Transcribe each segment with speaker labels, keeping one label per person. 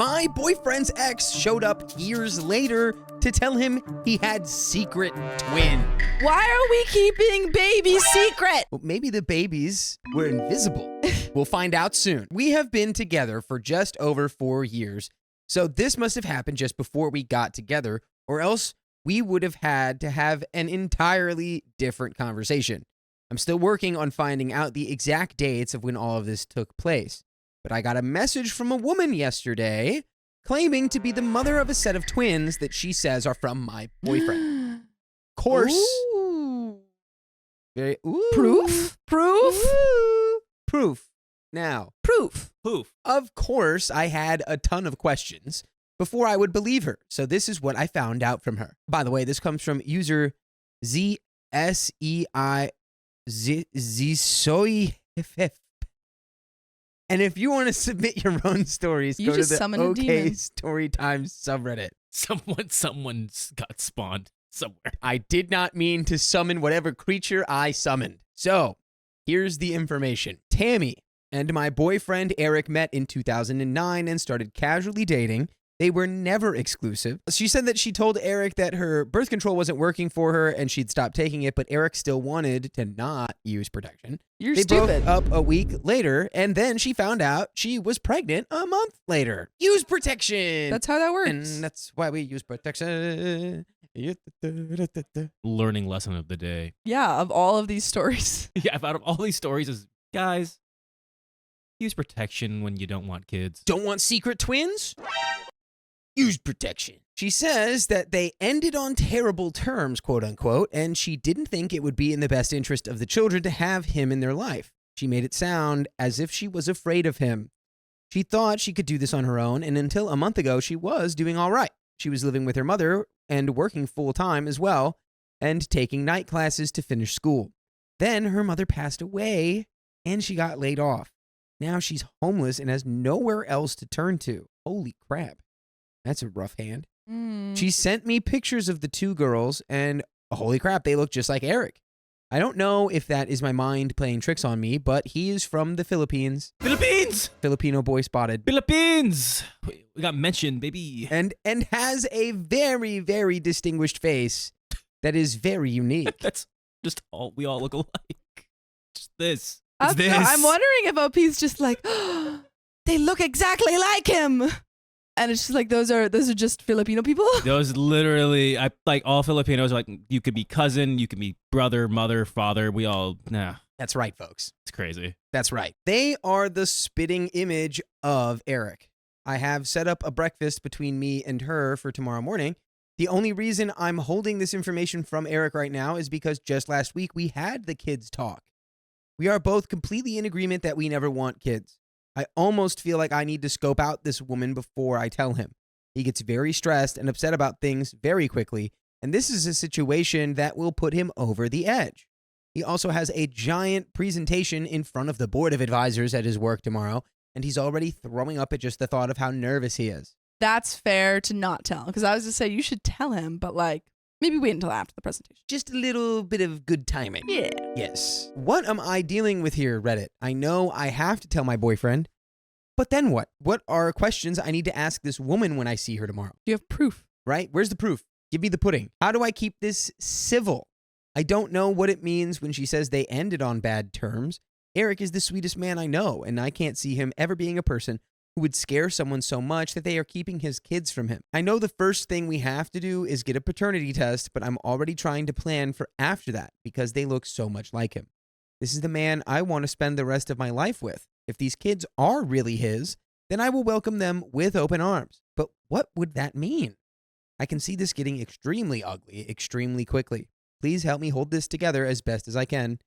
Speaker 1: My boyfriend's ex showed up years later to tell him he had secret twins.
Speaker 2: Why are we keeping babies secret?
Speaker 1: Well, maybe the babies were invisible. We'll find out soon. We have been together for just over 4 years, so this must have happened just before we got together, or else we would have had to have an entirely different conversation. I'm still working on finding out the exact dates of when all of this took place, but I got a message from a woman yesterday claiming to be the mother of a set of twins that she says are from my boyfriend. Of course.
Speaker 2: Ooh.
Speaker 1: Very,
Speaker 2: Proof?
Speaker 1: Proof. Now.
Speaker 2: Proof.
Speaker 1: Of course, I had a ton of questions before I would believe her. So this is what I found out from her. By the way, this comes from user ZSEI Zisoyff. And if you want to submit your own stories, go to the OK Storytime subreddit.
Speaker 3: Someone's got spawned somewhere.
Speaker 1: I did not mean to summon whatever creature I summoned. So, here's the information. Tammy and my boyfriend Eric met in 2009 and started casually dating. They were never exclusive. She said that she told Eric that her birth control wasn't working for her and she'd stopped taking it, but Eric still wanted to not use protection.
Speaker 2: You're
Speaker 1: they
Speaker 2: stupid.
Speaker 1: broke up a week later, and then she found out she was pregnant a month later. Use protection.
Speaker 2: That's how that works.
Speaker 1: And that's why we use protection.
Speaker 3: Learning lesson of the day.
Speaker 2: Yeah, of all of these stories.
Speaker 3: Yeah, out of all these stories is, guys, use protection when you don't want kids.
Speaker 1: Don't want secret twins? Use protection. She says that they ended on terrible terms, quote unquote, and she didn't think it would be in the best interest of the children to have him in their life. She made it sound as if she was afraid of him. She thought she could do this on her own, and until a month ago, she was doing all right. She was living with her mother and working full-time as well, and taking night classes to finish school. Then her mother passed away, and she got laid off. Now she's homeless and has nowhere else to turn to. Holy crap. That's a rough hand. She sent me pictures of the two girls, and holy crap, they look just like Eric. I don't know if that is my mind playing tricks on me, but he is from the Philippines.
Speaker 3: Philippines!
Speaker 1: Filipino boy spotted.
Speaker 3: Philippines! We got mentioned, baby.
Speaker 1: And has a very, very distinguished face that is very unique.
Speaker 3: That's just all, we all look alike. Just this.
Speaker 2: I'm wondering if OP's just like, they look exactly like him. And it's just like, those are just Filipino people?
Speaker 3: Those literally, like all Filipinos are like, you could be cousin, you could be brother, mother, father. We all, nah.
Speaker 1: That's right, folks.
Speaker 3: It's crazy.
Speaker 1: That's right. They are the spitting image of Eric. I have set up a breakfast between me and her for tomorrow morning. The only reason I'm holding this information from Eric right now is because just last week we had the kids talk. We are both completely in agreement that we never want kids. I almost feel like I need to scope out this woman before I tell him. He gets very stressed and upset about things very quickly, and this is a situation that will put him over the edge. He also has a giant presentation in front of the board of advisors at his work tomorrow, and he's already throwing up at just the thought of how nervous he is.
Speaker 2: That's fair to not tell, because I was to say you should tell him, but like, maybe wait until after the presentation.
Speaker 1: Just a little bit of good timing.
Speaker 2: Yeah.
Speaker 1: Yes. What am I dealing with here, Reddit? I know I have to tell my boyfriend, but then what? What are questions I need to ask this woman when I see her tomorrow?
Speaker 2: Do you have proof?
Speaker 1: Right? Where's the proof? Give me the pudding. How do I keep this civil? I don't know what it means when she says they ended on bad terms. Eric is the sweetest man I know, and I can't see him ever being a person who would scare someone so much that they are keeping his kids from him. I know the first thing we have to do is get a paternity test, but I'm already trying to plan for after that because they look so much like him. This is the man I want to spend the rest of my life with. If these kids are really his, then I will welcome them with open arms. But what would that mean? I can see this getting extremely ugly extremely quickly. Please help me hold this together as best as I can.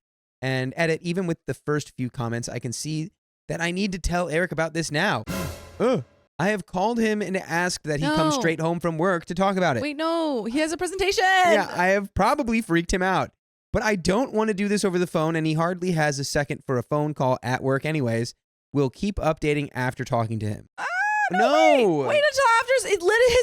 Speaker 1: And edit, even with the first few comments, I can see that I need to tell Eric about this now. I have called him and asked that he come straight home from work to talk about it.
Speaker 2: Wait, no, he has a presentation.
Speaker 1: Yeah, I have probably freaked him out. But I don't want to do this over the phone, and he hardly has a second for a phone call at work anyways. We'll keep updating after talking to him. No.
Speaker 2: Wait until after his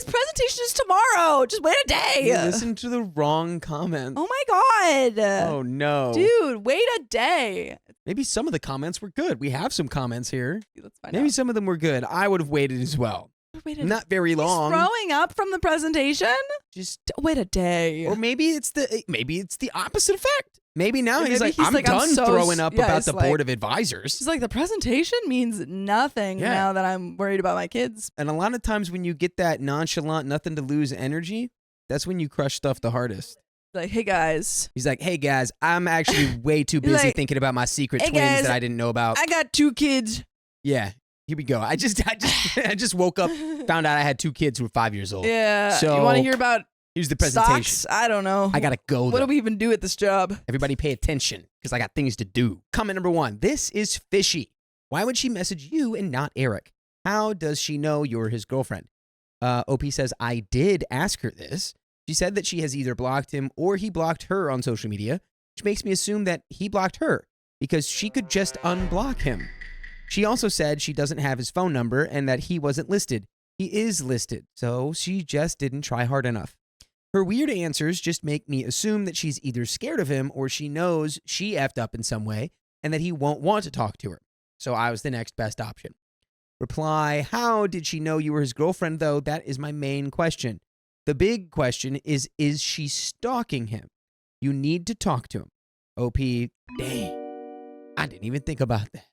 Speaker 2: presentation is tomorrow. Just wait a day.
Speaker 1: You listened to the wrong comment.
Speaker 2: Oh my God.
Speaker 1: Oh no.
Speaker 2: Dude, wait a day.
Speaker 1: Maybe some of the comments were good. We have some comments here.
Speaker 2: Let's find
Speaker 1: Maybe
Speaker 2: out.
Speaker 1: some of them were good. I would have waited as well.
Speaker 2: waited.
Speaker 1: Not very long.
Speaker 2: He's throwing up from the presentation?
Speaker 1: Just
Speaker 2: Wait a day.
Speaker 1: or maybe it's the opposite effect. Maybe now
Speaker 2: Maybe
Speaker 1: he's like,
Speaker 2: he's
Speaker 1: I'm
Speaker 2: like, I'm
Speaker 1: done
Speaker 2: so
Speaker 1: throwing up
Speaker 2: yeah,
Speaker 1: about
Speaker 2: it's
Speaker 1: the
Speaker 2: like-
Speaker 1: board of advisors.
Speaker 2: She's like, the presentation means nothing
Speaker 1: Yeah.
Speaker 2: now that I'm worried about my kids.
Speaker 1: And a lot of times when you get that nonchalant, nothing to lose energy, that's when you crush stuff the hardest.
Speaker 2: Like, hey guys,
Speaker 1: He's like, hey guys, I'm actually way too busy
Speaker 2: like,
Speaker 1: thinking about my secret
Speaker 2: "Hey,
Speaker 1: twins
Speaker 2: guys,
Speaker 1: that I didn't know about.
Speaker 2: I got 2 kids.
Speaker 1: Yeah, here we go. I just woke up, found out I had 2 kids who were 5 years old.
Speaker 2: Yeah.
Speaker 1: So,
Speaker 2: you want to hear about
Speaker 1: Here's the presentation.
Speaker 2: stocks? I don't know.
Speaker 1: I gotta go.
Speaker 2: What
Speaker 1: though.
Speaker 2: do we even do at this job?
Speaker 1: Everybody pay attention because I got things to do. Comment number 1. This is fishy. Why would she message you and not Eric? How does she know you're his girlfriend? OP says, I did ask her this. She said that she has either blocked him or he blocked her on social media, which makes me assume that he blocked her because she could just unblock him. She also said she doesn't have his phone number and that he wasn't listed. He is listed, so she just didn't try hard enough. Her weird answers just make me assume that she's either scared of him or she knows she effed up in some way and that he won't want to talk to her. So I was the next best option. Reply, how did she know you were his girlfriend, though? That is my main question. The big question is she stalking him? You need to talk to him. OP, dang, I didn't even think about that.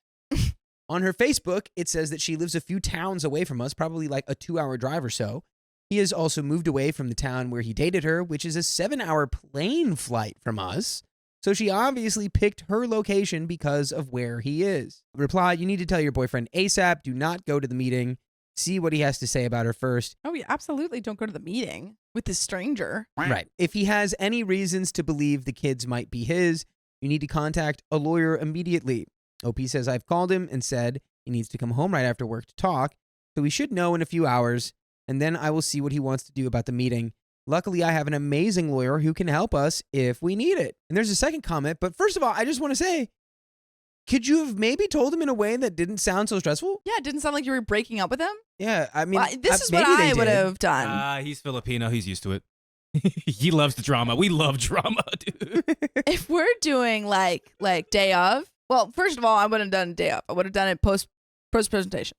Speaker 1: On her Facebook, it says that she lives a few towns away from us, probably like a 2-hour drive or so. He has also moved away from the town where he dated her, which is a 7-hour plane flight from us. So she obviously picked her location because of where he is. Reply, you need to tell your boyfriend ASAP. Do not go to the meeting. See what he has to say about her first.
Speaker 2: Oh, yeah, absolutely. Don't go to the meeting with this stranger.
Speaker 1: Right. If he has any reasons to believe the kids might be his, you need to contact a lawyer immediately. OP says, I've called him and said he needs to come home right after work to talk, so we should know in a few hours, and then I will see what he wants to do about the meeting. Luckily, I have an amazing lawyer who can help us if we need it. And there's a second comment, but first of all, I just want to say, could you have maybe told him in a way that didn't sound so stressful?
Speaker 2: Yeah, it didn't sound like you were breaking up with him.
Speaker 1: Yeah, I mean,
Speaker 2: Well, this is what
Speaker 1: maybe they
Speaker 2: I would
Speaker 1: did.
Speaker 2: have done.
Speaker 3: He's Filipino. He's used to it. He loves the drama. We love drama, dude.
Speaker 2: If we're doing like day of, well, first of all, I wouldn't have done day of. I would have done it post presentation.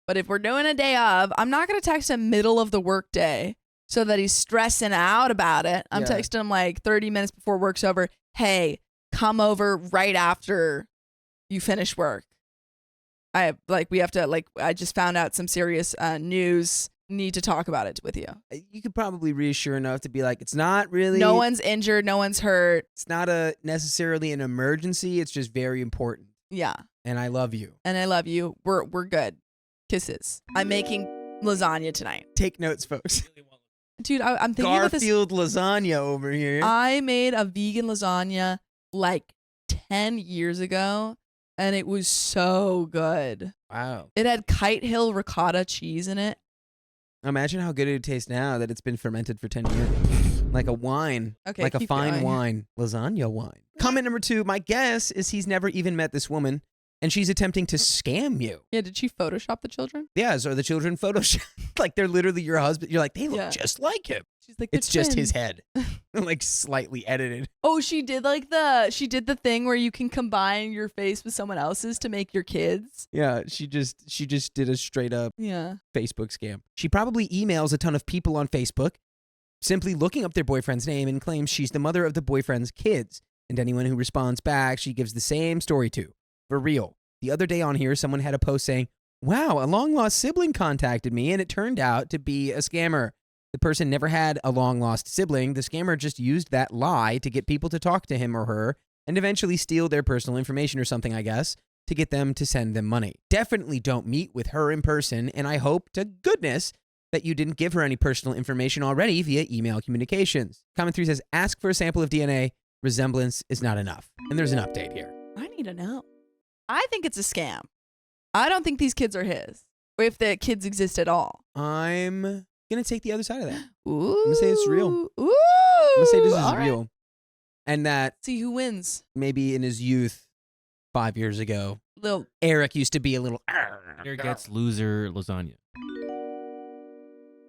Speaker 2: But if we're doing a day of, I'm not going to text him middle of the work day so that he's stressing out about it. I'm
Speaker 1: Yeah.
Speaker 2: texting him like 30 minutes before work's over. Hey, come over right after you finish work. I just found out some serious news. Need to talk about it with you.
Speaker 1: You could probably reassure enough to be like, it's not really.
Speaker 2: No one's injured. No one's hurt.
Speaker 1: It's not necessarily an emergency. It's just very important.
Speaker 2: Yeah.
Speaker 1: And I love you.
Speaker 2: And I love you. We're good. Kisses. I'm making lasagna tonight.
Speaker 1: Take notes, folks.
Speaker 2: Dude, I'm thinking about this.
Speaker 1: Garfield lasagna over here.
Speaker 2: I made a vegan lasagna like 10 years ago, and it was so good.
Speaker 1: Wow.
Speaker 2: It had Kite Hill ricotta cheese in it.
Speaker 1: Imagine how good it would taste now that it's been fermented for 10 years. Like a wine.
Speaker 2: Okay,
Speaker 1: like a
Speaker 2: keep
Speaker 1: fine
Speaker 2: going.
Speaker 1: wine. Lasagna wine. Comment number 2. My guess is he's never even met this woman, and she's attempting to scam you.
Speaker 2: Yeah, did she Photoshop the children?
Speaker 1: Yeah, so the children Photoshop. Like they're literally your husband. You're like, they look
Speaker 2: Yeah.
Speaker 1: just like him.
Speaker 2: She's like, "They're
Speaker 1: It's just his
Speaker 2: twins."
Speaker 1: head. Like slightly edited.
Speaker 2: Oh, she did the thing where you can combine your face with someone else's to make your kids.
Speaker 1: Yeah, she just did a straight up
Speaker 2: Yeah.
Speaker 1: Facebook scam. She probably emails a ton of people on Facebook, simply looking up their boyfriend's name and claims she's the mother of the boyfriend's kids. And anyone who responds back, she gives the same story to. For real. The other day on here, someone had a post saying, wow, a long-lost sibling contacted me, and it turned out to be a scammer. The person never had a long-lost sibling. The scammer just used that lie to get people to talk to him or her and eventually steal their personal information or something, I guess, to get them to send them money. Definitely don't meet with her in person, and I hope to goodness that you didn't give her any personal information already via email communications. Comment 3 says, ask for a sample of DNA. Resemblance is not enough. And there's an update here.
Speaker 2: I need to know. I think it's a scam. I don't think these kids are his, or if the kids exist at all.
Speaker 1: I'm going to take the other side of that.
Speaker 2: Ooh.
Speaker 1: I'm going to say it's real.
Speaker 2: Ooh.
Speaker 1: I'm going to say this is
Speaker 2: All right.
Speaker 1: real. And that
Speaker 2: See who wins.
Speaker 1: maybe in his youth, 5 years ago,
Speaker 2: Little.
Speaker 1: Eric used to be a little...
Speaker 3: Here gets loser lasagna.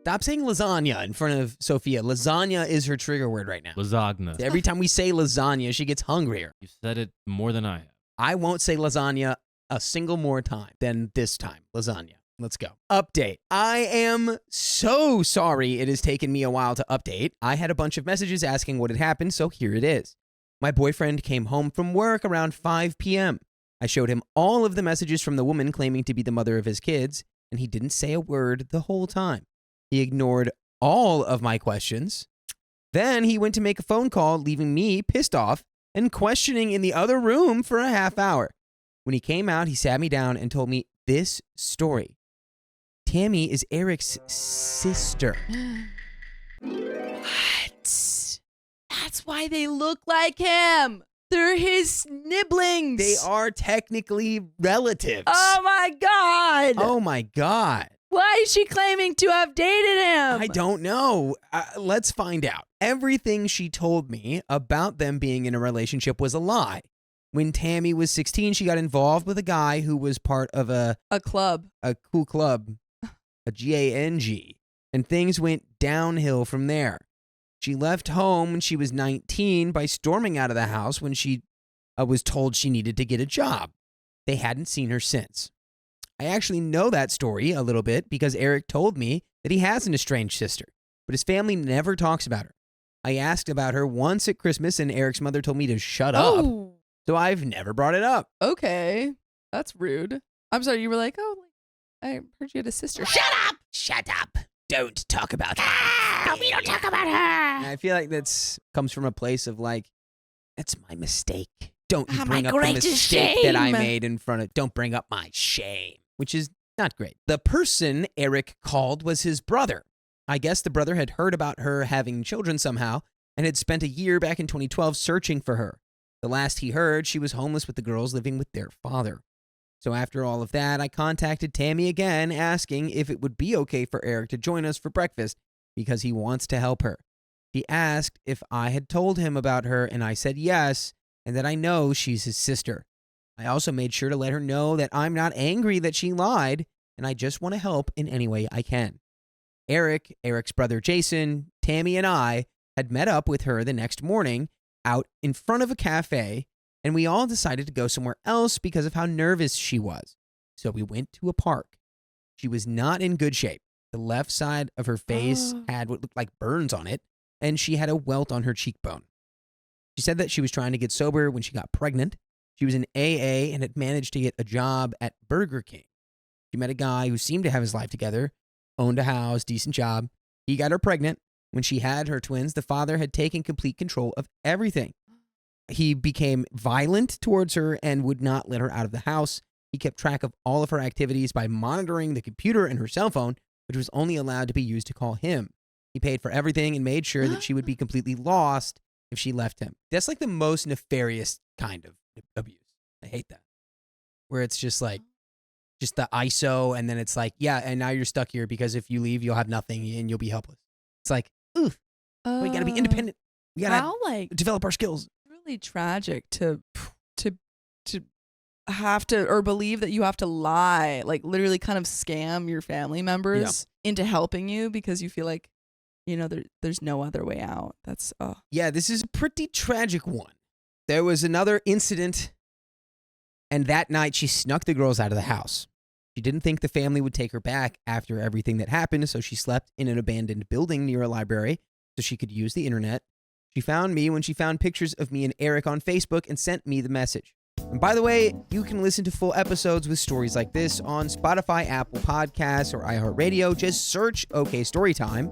Speaker 1: Stop saying lasagna in front of Sophia. Lasagna is her trigger word right now.
Speaker 3: Lasagna.
Speaker 1: Every time we say lasagna, she gets hungrier.
Speaker 3: You said it more than I have.
Speaker 1: I won't say lasagna a single more time than this time. Lasagna. Let's go. Update. I am so sorry it has taken me a while to update. I had a bunch of messages asking what had happened, so here it is. My boyfriend came home from work around 5 p.m. I showed him all of the messages from the woman claiming to be the mother of his kids, and he didn't say a word the whole time. He ignored all of my questions. Then he went to make a phone call, leaving me pissed off and questioning in the other room for a half hour. When he came out, he sat me down and told me this story. Tammy is Eric's sister.
Speaker 2: What? That's why they look like him. They're his sibling.
Speaker 1: They are technically relatives.
Speaker 2: Oh my God.
Speaker 1: Oh my God.
Speaker 2: Why is she claiming to have dated him?
Speaker 1: I don't know. Let's find out. Everything she told me about them being in a relationship was a lie. When Tammy was 16, she got involved with a guy who was part of a
Speaker 2: club.
Speaker 1: A cool club, a GANG, and things went downhill from there. She left home when she was 19 by storming out of the house when she was told she needed to get a job. They hadn't seen her since. I actually know that story a little bit because Eric told me that he has an estranged sister, but his family never talks about her. I asked about her once at Christmas, and Eric's mother told me to shut up, so I've never brought it up.
Speaker 2: Okay. That's rude. I'm sorry, you were like, oh, I heard you had a sister.
Speaker 1: Shut up! Shut up! Don't talk about her.
Speaker 2: No, we don't talk about her.
Speaker 1: I feel like that's comes from a place of like, that's my mistake. Don't you
Speaker 2: my
Speaker 1: bring up the
Speaker 2: greatest
Speaker 1: mistake that I
Speaker 2: shame.
Speaker 1: made in front of. Don't bring up my shame, which is not great. The person Eric called was his brother. I guess the brother had heard about her having children somehow and had spent a year back in 2012 searching for her. The last he heard, she was homeless with the girls living with their father. So after all of that, I contacted Tammy again, asking if it would be okay for Eric to join us for breakfast because he wants to help her. He asked if I had told him about her, and I said yes, and that I know she's his sister. I also made sure to let her know that I'm not angry that she lied, and I just want to help in any way I can. Eric, Eric's brother Jason, Tammy, and I had met up with her the next morning out in front of a cafe, and we all decided to go somewhere else because of how nervous she was. So we went to a park. She was not in good shape. The left side of her face had what looked like burns on it, and she had a welt on her cheekbone. She said that she was trying to get sober when she got pregnant. She was in AA and had managed to get a job at Burger King. She met a guy who seemed to have his life together, owned a house, decent job. He got her pregnant. When she had her twins, the father had taken complete control of everything. He became violent towards her and would not let her out of the house. He kept track of all of her activities by monitoring the computer and her cell phone, which was only allowed to be used to call him. He paid for everything and made sure that she would be completely lost if she left him. That's like the most nefarious kind of abuse. I hate that. Where it's just like, just the ISO, and then it's like, yeah, and now you're stuck here because if you leave, you'll have nothing and you'll be helpless. It's like, we got to be independent. We got to develop our skills.
Speaker 2: Really tragic to have to, or believe that you have to lie, like literally kind of scam your family members into helping you because you feel like, you know, there's no other way out. That's,
Speaker 1: Yeah, this is a pretty tragic one. There was another incident, and that night she snuck the girls out of the house. She didn't think the family would take her back after everything that happened, so she slept in an abandoned building near a library so she could use the internet. She found me when she found pictures of me and Eric on Facebook and sent me the message. And by the way, you can listen to full episodes with stories like this on Spotify, Apple Podcasts, or iHeartRadio. Just search OK Storytime,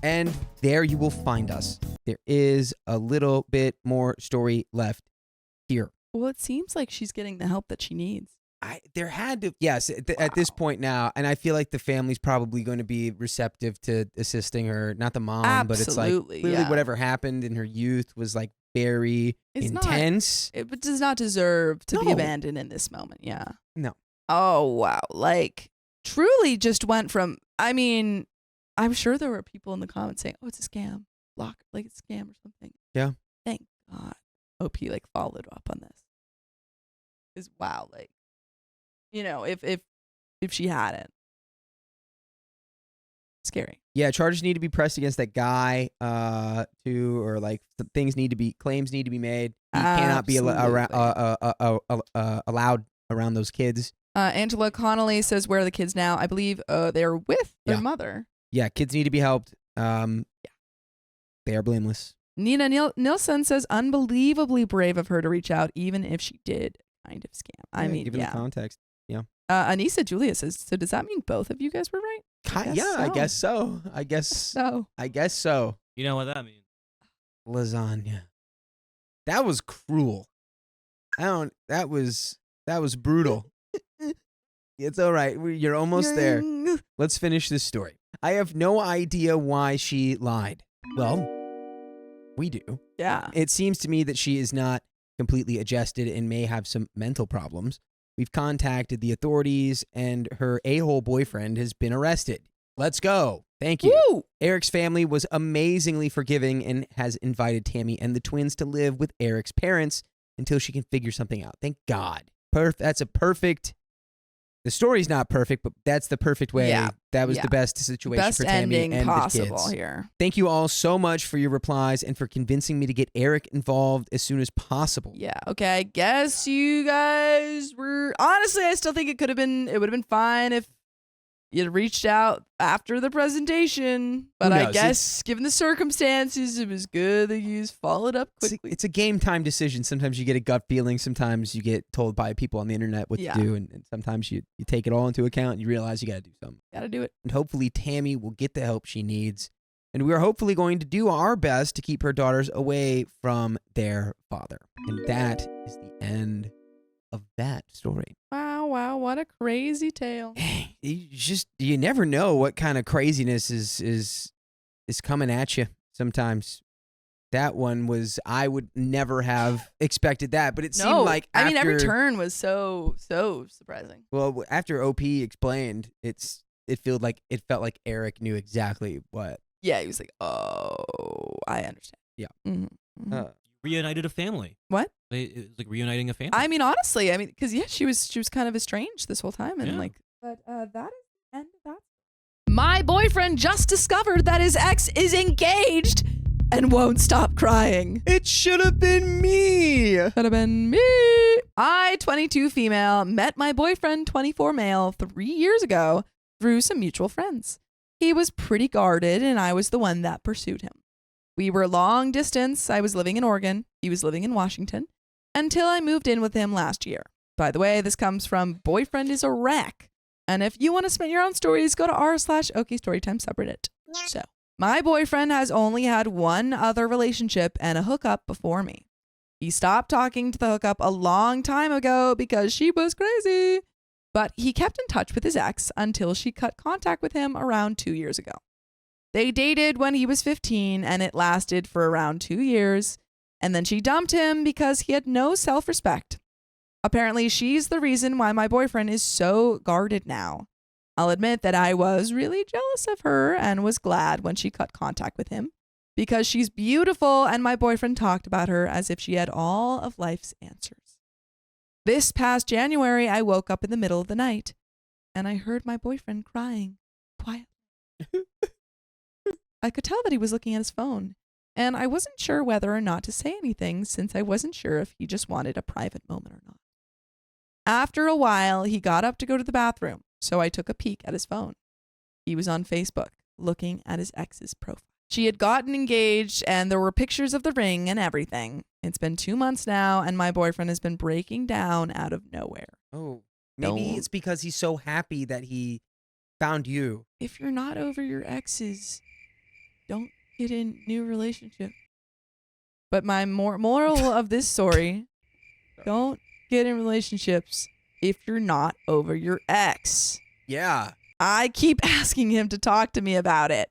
Speaker 1: and there you will find us. There is a little bit more story left here.
Speaker 2: Well, it seems like she's getting the help that she needs.
Speaker 1: There had to, yes, at this point now, and I feel like the family's probably going to be receptive to assisting her. Not the mom,
Speaker 2: Absolutely,
Speaker 1: but it's like clearly whatever happened in her youth was like very intense.
Speaker 2: It does not deserve to be abandoned in this moment. Yeah.
Speaker 1: No.
Speaker 2: Oh, wow. Like, truly just went from, I mean, I'm sure there were people in the comments saying, oh, it's a scam. Like it's a scam or something.
Speaker 1: Yeah.
Speaker 2: Thank God. OP like followed up on this. Is wow, like, you know, if she hadn't. Scary.
Speaker 1: Yeah, charges need to be pressed against that guy, or like claims need to be made. He cannot be allowed around those kids.
Speaker 2: Angela Connolly says, where are the kids now? I believe they're with their mother.
Speaker 1: Yeah, kids need to be helped. They are blameless.
Speaker 2: Nina Nilsson says, unbelievably brave of her to reach out, even if she did kind of scam. I mean,
Speaker 1: given the context. Yeah.
Speaker 2: Anissa Julia says, so does that mean both of you guys were right?
Speaker 1: I guess so. I guess so.
Speaker 3: You know what that means?
Speaker 1: Lasagna. That was cruel. That was brutal. It's all right. You're almost there. Let's finish this story. I have no idea why she lied. Well, we do.
Speaker 2: Yeah.
Speaker 1: It seems to me that she is not completely adjusted and may have some mental problems. We've contacted the authorities and her a-hole boyfriend has been arrested. Let's go. Thank you.
Speaker 2: Woo!
Speaker 1: Eric's family was amazingly forgiving and has invited Tammy and the twins to live with Eric's parents until she can figure something out. Thank God. That's a perfect... The story's not perfect, but that's the perfect way.
Speaker 2: Yeah.
Speaker 1: That was the best situation
Speaker 2: best
Speaker 1: for Tammy
Speaker 2: ending
Speaker 1: and
Speaker 2: possible
Speaker 1: the kids.
Speaker 2: Here.
Speaker 1: Thank you all so much for your replies and for convincing me to get Eric involved as soon as possible.
Speaker 2: Yeah. Okay. I guess you guys were honestly. I still think it would have been fine if you'd reached out after the presentation. But I guess given the circumstances, it was good that you followed up quickly.
Speaker 1: It's a game time decision. Sometimes you get a gut feeling. Sometimes you get told by people on the internet what to do. And sometimes you take it all into account and you realize you got to do something.
Speaker 2: Got to do it.
Speaker 1: And hopefully Tammy will get the help she needs. And we are hopefully going to do our best to keep her daughters away from their father. And that is the end of that story.
Speaker 2: Wow, what a crazy tale.
Speaker 1: You never know what kind of craziness is coming at you sometimes. That one was, I would never have expected that, but it seemed like after,
Speaker 2: I mean, every turn was so surprising.
Speaker 1: Well, after OP explained, it felt like Eric knew exactly what.
Speaker 2: Yeah, he was like, oh, I understand.
Speaker 1: Yeah.
Speaker 2: Mm-hmm.
Speaker 3: Reunited a family.
Speaker 2: What?
Speaker 3: It was like reuniting a family.
Speaker 2: I mean, honestly, because she was kind of estranged this whole time, and but that is the end of that. My boyfriend just discovered that his ex is engaged and won't stop crying.
Speaker 1: It should have been me.
Speaker 2: Should have been me. I, 22 female, met my boyfriend, 24 male, 3 years ago through some mutual friends. He was pretty guarded, and I was the one that pursued him. We were long distance. I was living in Oregon. He was living in Washington. Until I moved in with him last year. By the way, this comes from Boyfriend is a Wreck. And if you want to submit your own stories, go to r/OKStorytime subreddit. So, my boyfriend has only had one other relationship and a hookup before me. He stopped talking to the hookup a long time ago because she was crazy. But he kept in touch with his ex until she cut contact with him around 2 years ago. They dated when he was 15 and it lasted for around 2 years. And then she dumped him because he had no self-respect. Apparently, she's the reason why my boyfriend is so guarded now. I'll admit that I was really jealous of her and was glad when she cut contact with him because she's beautiful and my boyfriend talked about her as if she had all of life's answers. This past January, I woke up in the middle of the night and I heard my boyfriend crying quietly. I could tell that he was looking at his phone. And I wasn't sure whether or not to say anything since I wasn't sure if he just wanted a private moment or not. After a while, he got up to go to the bathroom, so I took a peek at his phone. He was on Facebook, looking at his ex's profile. She had gotten engaged, and there were pictures of the ring and everything. It's been 2 months now, and my boyfriend has been breaking down out of nowhere.
Speaker 1: Oh, maybe it's because he's so happy that he found you.
Speaker 2: If you're not over your exes, don't get in new relationship. But my moral of this story, don't get in relationships if you're not over your ex.
Speaker 1: Yeah.
Speaker 2: I keep asking him to talk to me about it,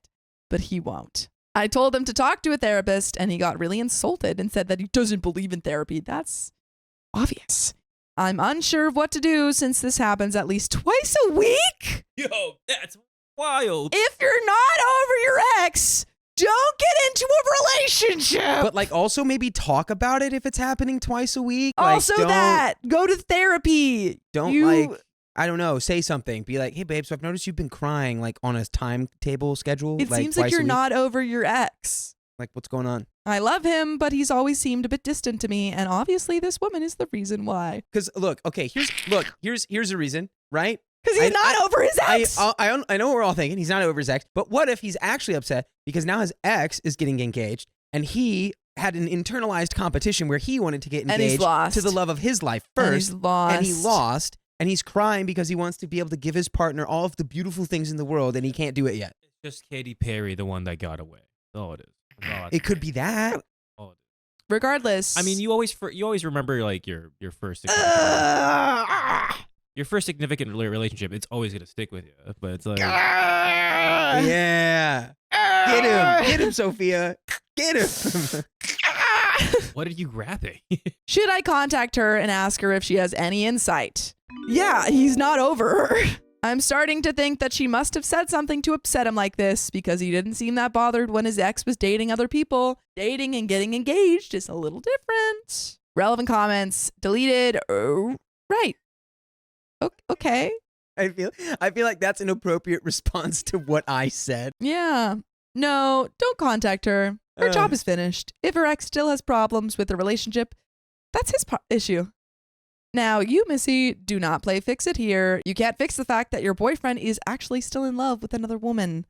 Speaker 2: but he won't. I told him to talk to a therapist and he got really insulted and said that he doesn't believe in therapy. That's obvious. I'm unsure of what to do since this happens at least twice a week.
Speaker 3: Yo, that's wild.
Speaker 2: If you're not over your ex, don't get into a relationship.
Speaker 1: But like also maybe talk about it if it's happening twice a week.
Speaker 2: Also
Speaker 1: like,
Speaker 2: go to therapy.
Speaker 1: Don't I don't know, say something. Be like, hey babe, so I've noticed you've been crying like on a timetable schedule.
Speaker 2: It seems like you're not over your ex.
Speaker 1: Like what's going on?
Speaker 2: I love him, but he's always seemed a bit distant to me, and obviously this woman is the reason why.
Speaker 1: Because look, okay, here's a reason, right?
Speaker 2: Because he's not over his ex.
Speaker 1: I know what we're all thinking. He's not over his ex. But what if he's actually upset because now his ex is getting engaged and he had an internalized competition where he wanted to get engaged to the love of his life first. And he lost. And he's crying because he wants to be able to give his partner all of the beautiful things in the world and he can't do it yet.
Speaker 3: It's just Katy Perry, the one that got away. That's all it is.
Speaker 1: It could be that.
Speaker 2: Regardless.
Speaker 3: I mean, you always remember like your first your first significant relationship. It's always gonna stick with you, but it's like
Speaker 1: yeah, get him, Sophia, get him.
Speaker 3: What are you grabbing?
Speaker 2: Should I contact her and ask her if she has any insight? Yeah, he's not over her. I'm starting to think that she must have said something to upset him like this because he didn't seem that bothered when his ex was dating other people. Dating and getting engaged is a little different. Relevant comments deleted. Right. Okay.
Speaker 1: I feel like that's an appropriate response to what I said.
Speaker 2: Yeah. No, don't contact her. Her job is finished. If her ex still has problems with the relationship, that's his issue. Now, you, Missy, do not play fix-it here. You can't fix the fact that your boyfriend is actually still in love with another woman.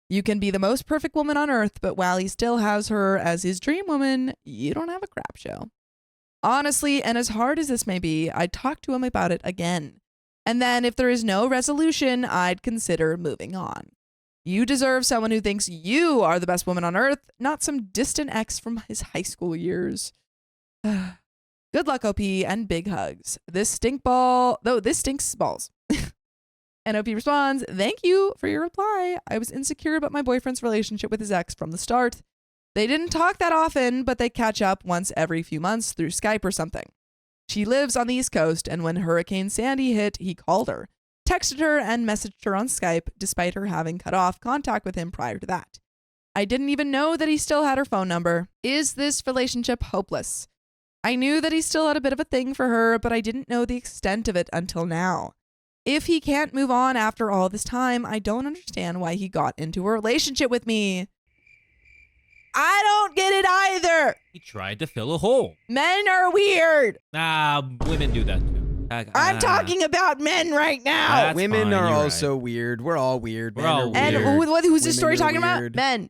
Speaker 2: You can be the most perfect woman on earth, but while he still has her as his dream woman, you don't have a crap show. Honestly, and as hard as this may be, I'd talk to him about it again. And then if there is no resolution, I'd consider moving on. You deserve someone who thinks you are the best woman on earth, not some distant ex from his high school years. Good luck, OP, and big hugs. This stinks balls. And OP responds, thank you for your reply. I was insecure about my boyfriend's relationship with his ex from the start. They didn't talk that often, but they catch up once every few months through Skype or something. She lives on the East Coast, and when Hurricane Sandy hit, he called her, texted her, and messaged her on Skype, despite her having cut off contact with him prior to that. I didn't even know that he still had her phone number. Is this relationship hopeless? I knew that he still had a bit of a thing for her, but I didn't know the extent of it until now. If he can't move on after all this time, I don't understand why he got into a relationship with me. I don't get it either.
Speaker 3: He tried to fill a hole.
Speaker 2: Men are weird.
Speaker 3: Women do that too.
Speaker 2: I'm talking about men right now.
Speaker 3: That's
Speaker 1: Women
Speaker 3: fine,
Speaker 1: are
Speaker 3: you're
Speaker 1: also weird. We're all weird.
Speaker 3: We're
Speaker 1: Men
Speaker 3: all
Speaker 1: are
Speaker 3: weird.
Speaker 2: And who's this story
Speaker 1: Women are
Speaker 2: talking about?
Speaker 1: weird.
Speaker 2: Men.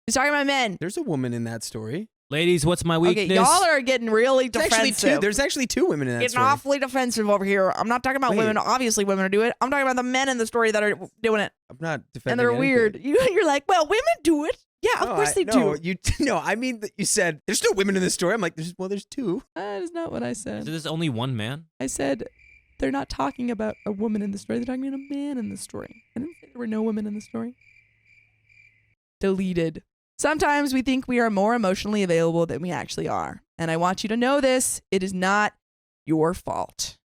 Speaker 2: He's talking about men.
Speaker 1: There's a woman in that story.
Speaker 3: Ladies, what's my weakness?
Speaker 2: Okay, y'all are getting really
Speaker 1: There's actually
Speaker 2: defensive.
Speaker 1: there's actually two women in that
Speaker 2: Getting
Speaker 1: story.
Speaker 2: awfully defensive over here. I'm not talking about
Speaker 1: Wait.
Speaker 2: women. Obviously, women are doing it. I'm talking about the men in the story that are doing it.
Speaker 1: I'm not defending
Speaker 2: And they're
Speaker 1: anything.
Speaker 2: weird. You're like, well, women do it. Yeah, of course they do.
Speaker 1: No, I mean that you said there's no women in this story. I'm like, there's two.
Speaker 2: That is not what I
Speaker 3: Is
Speaker 2: said.
Speaker 3: this only one man?
Speaker 2: I said they're not talking about a woman in the story. They're talking about a man in the story. I didn't say there were no women in the story. Deleted. Sometimes we think we are more emotionally available than we actually are. And I want you to know this. It is not your fault.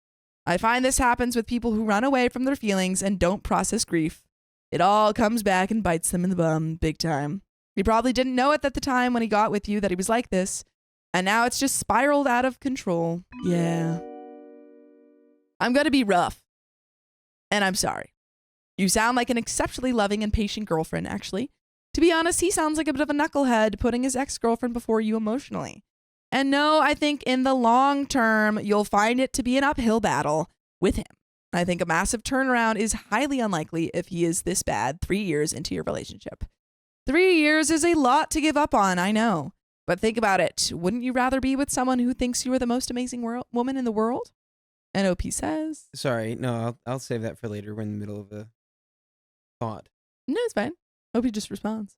Speaker 2: I find this happens with people who run away from their feelings and don't process grief. It all comes back and bites them in the bum big time. He probably didn't know it at the time when he got with you that he was like this. And now it's just spiraled out of control. Yeah. I'm going to be rough. And I'm sorry. You sound like an exceptionally loving and patient girlfriend, actually. To be honest, he sounds like a bit of a knucklehead putting his ex-girlfriend before you emotionally. And no, I think in the long term, you'll find it to be an uphill battle with him. I think a massive turnaround is highly unlikely if he is this bad 3 years into your relationship. 3 years is a lot to give up on, I know. But think about it. Wouldn't you rather be with someone who thinks you are the most amazing woman in the world? And OP says...
Speaker 1: Sorry, no, I'll save that for later. We're in the middle of a thought.
Speaker 2: No, it's fine. OP just responds.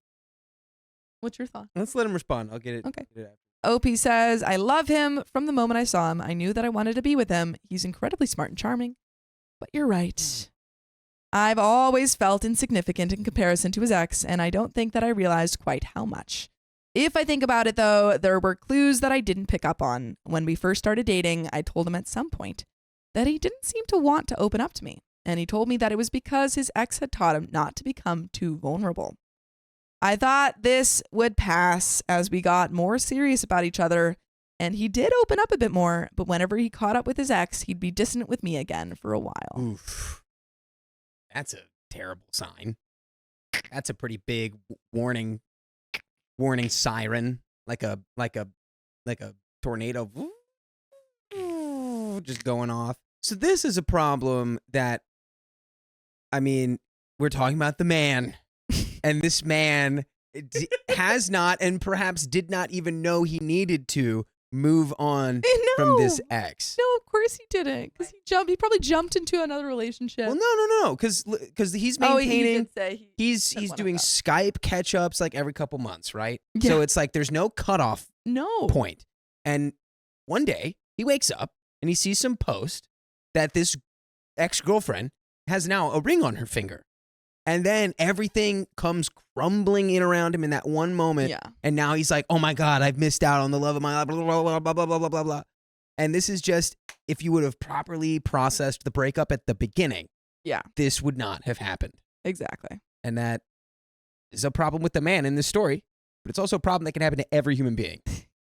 Speaker 2: What's your thought?
Speaker 1: Let's let him respond. I'll get it.
Speaker 2: Okay.
Speaker 1: Get it after.
Speaker 2: OP says, I love him. From the moment I saw him, I knew that I wanted to be with him. He's incredibly smart and charming. But you're right. I've always felt insignificant in comparison to his ex, and I don't think that I realized quite how much. If I think about it, though, there were clues that I didn't pick up on. When we first started dating, I told him at some point that he didn't seem to want to open up to me. And he told me that it was because his ex had taught him not to become too vulnerable. I thought this would pass as we got more serious about each other, and he did open up a bit more, but whenever he caught up with his ex, he'd be distant with me again for a while.
Speaker 1: Oof. That's a terrible sign. That's a pretty big warning siren. like a tornado, just going off. So this is a problem that, I mean, we're talking about the man, and this man has not, and perhaps did not even know he needed to move on from this ex.
Speaker 2: No, of course he didn't, because he probably jumped into another relationship.
Speaker 1: Well, no, because he's maintaining. He's doing
Speaker 2: up.
Speaker 1: Skype catch-ups like every couple months, right?
Speaker 2: Yeah.
Speaker 1: So it's like there's no cutoff point. And one day he wakes up and he sees some post that this ex-girlfriend has now a ring on her finger. And then everything comes crumbling in around him in that one moment.
Speaker 2: Yeah.
Speaker 1: And now he's like, oh my God, I've missed out on the love of my life, blah, blah, blah, blah, blah, blah, blah, blah, blah. And this is just, if you would have properly processed the breakup at the beginning, this would not have happened.
Speaker 2: Exactly.
Speaker 1: And that is a problem with the man in this story, but it's also a problem that can happen to every human being.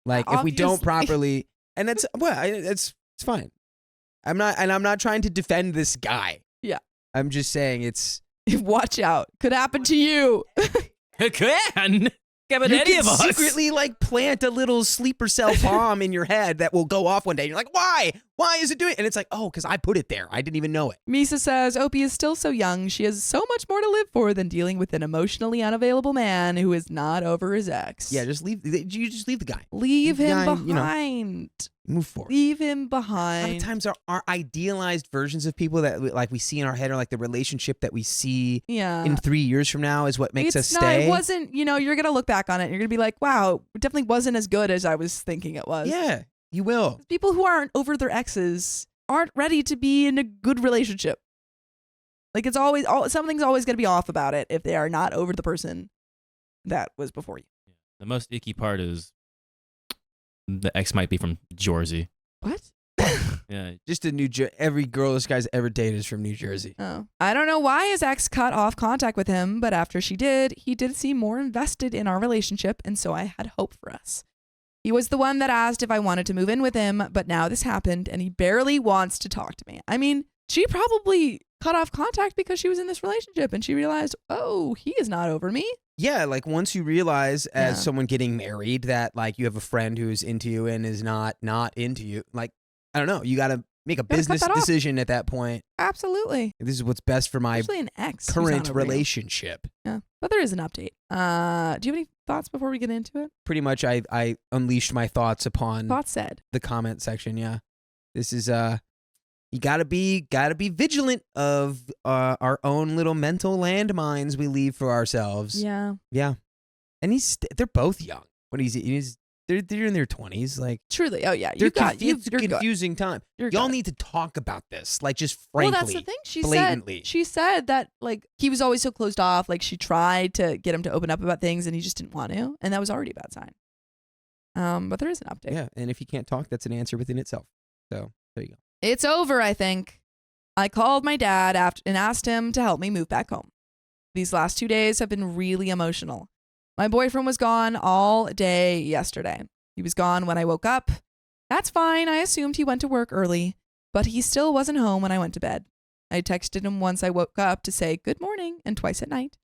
Speaker 1: Like if we don't properly, and that's, it's fine. I'm not trying to defend this guy.
Speaker 2: Yeah.
Speaker 1: I'm just saying it's,
Speaker 2: watch out. Could happen to you.
Speaker 3: It can. Yeah, but
Speaker 1: you
Speaker 3: any
Speaker 1: can
Speaker 3: of us.
Speaker 1: secretly like plant a little sleeper cell bomb in your head that will go off one day. And you're like, why? Why is it doing it? And it's like, oh, because I put it there. I didn't even know it.
Speaker 2: Misa says, Opie is still so young. She has so much more to live for than dealing with an emotionally unavailable man who is not over his ex.
Speaker 1: Yeah, just leave the guy.
Speaker 2: Leave him
Speaker 1: guy,
Speaker 2: behind.
Speaker 1: Move forward.
Speaker 2: Leave him
Speaker 1: A lot
Speaker 2: behind.
Speaker 1: of times our idealized versions of people that we see in our head are like the relationship that we see in 3 years from now is what makes us stay.
Speaker 2: It wasn't, you're going to look back on it and you're going to be like, wow, it definitely wasn't as good as I was thinking it was.
Speaker 1: Yeah, you will.
Speaker 2: People who aren't over their exes aren't ready to be in a good relationship. Like something's always going to be off about it if they are not over the person that was before you.
Speaker 3: The most icky part is the ex might be from Jersey.
Speaker 2: What?
Speaker 3: Yeah.
Speaker 1: Just every girl this guy's ever dated is from New Jersey.
Speaker 2: Oh. I don't know why his ex cut off contact with him, but after she did, he did seem more invested in our relationship, and so I had hope for us. He was the one that asked if I wanted to move in with him, but now this happened, and he barely wants to talk to me. I mean, she probably cut off contact because she was in this relationship, and she realized, oh, he is not over me.
Speaker 1: Yeah, like once you realize as someone getting married that like you have a friend who's into you and is not into you, like, I don't know, you got to make a business decision at that point.
Speaker 2: Absolutely.
Speaker 1: This is what's best for my
Speaker 2: an ex
Speaker 1: current relationship.
Speaker 2: Yeah, but there is an update. Do you have any thoughts before we get into it?
Speaker 1: Pretty much I unleashed my thoughts upon the comment section, yeah. This is you gotta be vigilant of our own little mental landmines we leave for ourselves.
Speaker 2: Yeah.
Speaker 1: Yeah. And they're both young. They're in their 20s, like
Speaker 2: truly. Oh yeah,
Speaker 1: it's a confusing time. Y'all need to talk about this, like just frankly.
Speaker 2: Well, that's the thing.
Speaker 1: Blatantly.
Speaker 2: She said that like he was always so closed off. Like she tried to get him to open up about things, and he just didn't want to, and that was already a bad sign. But there is an update.
Speaker 1: Yeah, and if you can't talk, that's an answer within itself. So there you go.
Speaker 2: It's over, I think. I called my dad and asked him to help me move back home. These last 2 days have been really emotional. My boyfriend was gone all day yesterday. He was gone when I woke up. That's fine. I assumed he went to work early, but he still wasn't home when I went to bed. I texted him once I woke up to say good morning and twice at night,